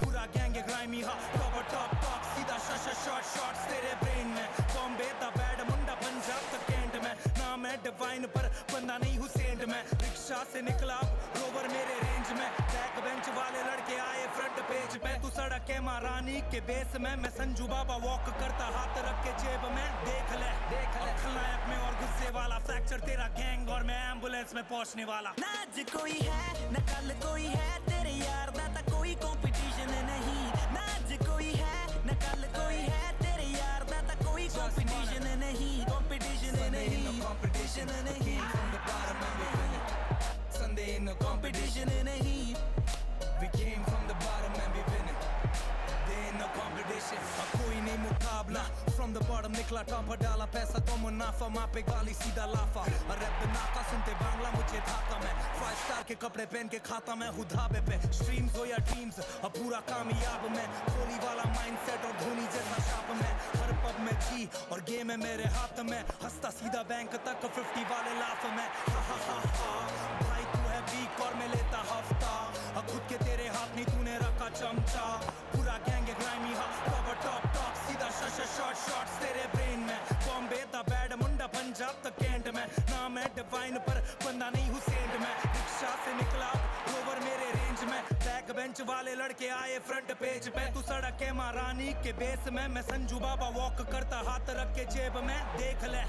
पूरा गैंग ग्राइमी हा टॉप सीधा शॉट्स तेरे ब्रेन में बॉम्बे द बैड मुंडा पंजाब तक कैंट में नाम है डिवाइन डिवाइन पर बंदा नहीं हुसैन मैं रिक्शा से निकला रोवर मेरे रेंज में बैक बेंच वाले लड़के आए फ्रंट पेज पे तू सड़क के महारानी के बेस में मैं संजू बाबा वॉक करता हाथ रख के जेब में देख ले खलनायक में और गुस्से वाला फ्रैक्चर तेरा गैंग और मैं एम्बुलेंस में पहुंचने वाला ना आज कोई है ना कल कोई है तेरे यार दा ता कोई कंपटीशन नहीं ना आज कोई है ना कल कोई है तेरे यार दा ता कोई कंपटीशन नहीं competition नहीं from the bottom and we winning Sunday in the competition नहीं we came from the bottom and we winning there ain't no competition कोई नहीं मुकाबला from the bottom निकला टॉप डाला पैसा तो मुनाफा माँ पे गाली सीधा लाफा रैप नाका सुनते बांग्ला मुझे धाका मैं 5 स्टार के कपड़े पहन के खाता मैं हूँ धाबे पे स्ट्रीम्स हो या टीम्स अब पूरा कामयाब मैं कोहली वाला माइंडसेट और धोनी जैसा शाप में हर पब में जी और गेम है मेरे हाथ में हंसता सीधा बैंक तक 50 वाले लाफ में भाई तू है वीक और मैं लेता हफ्ता खुद के तेरे हाथ नहीं तूने रखा चमचा पूरा गैंग ग्राइमी कवर टॉप सीधा शॉट तेरे ब्रेन में बॉम्बे दा बैड मुंडा पंजाब तक कैंट में ना मैं डिवाइन पर बंदा नहीं हुसैन में रिक्शा से निकला रोवर मेरे रेंज में बैक बेंच वाले लड़के आए फ्रंट पेज पे तू सड़क के महारानी के बेस में मैं संजू बाबा वॉक करता हाथ रख के जेब में देख ले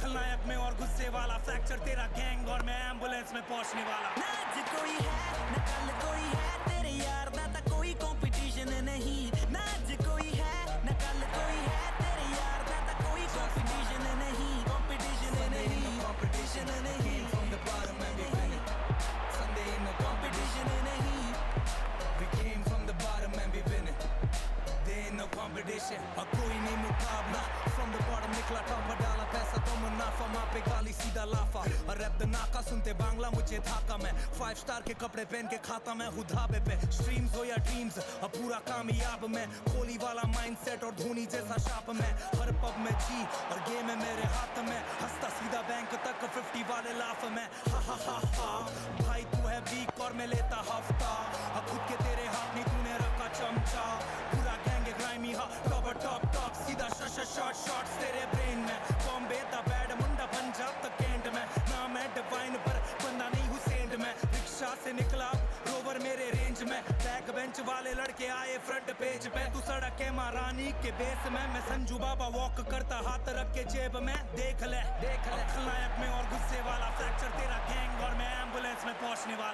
खलनायक में और गुस्से वाला फ्रैक्चर तेरा गैंग और मैं एम्बुलेंस में पहुंचने वाला ना आज कोई है ना कल कोई है तेरे यार दा ता कोई कंपटीशन नहीं ना आज कोई है ना कल कोई है तेरे यार दा ता कोई कंपटीशन नहीं from the bottom and we winning Sunday in the competition नहीं we came from the bottom and we winning there ain't no competition कोई नहीं मुकाबला from the bottom निकला टॉप डाला पैसा तो मुनाफा माँ पे गाली सीधा लाफा रैप नाका सुनते बांग्ला मुझे धाका मैं 5 स्टार के कपड़े पहन के खाता मैं हूँ धाबे पे स्ट्रीम्स हो या टीम्स अब पूरा कामयाब मैं कोहली वाला माइंडसेट और धोनी जैसा शाप में हर पब में जी और गेम है मेरे हाथ में हंसता सीधा बैंक तक 50 वाले लाफ में भाई तू है वीक और मैं लेता हफ्ता खुद के तेरे हाथ नहीं तूने रखा चमचा पूरा गैंग ग्राइमी कवर टॉप सीधा शॉट तेरे ब्रेन में बॉम्बे दा बैड मुंडा पंजाब तक कैंट में ना मैं डिवाइन पर बंदा नहीं हुसैन में रिक्शा से निकला रोवर मेरे रेंज में बैक बेंच वाले लड़के आए फ्रंट पेज पे तू सड़क के महारानी के बेस में मैं संजू बाबा वॉक करता हाथ रख के जेब में देख ले खलनायक में और गुस्से वाला फ्रैक्चर तेरा गैंग और मैं एम्बुलेंस में पहुंचने वाला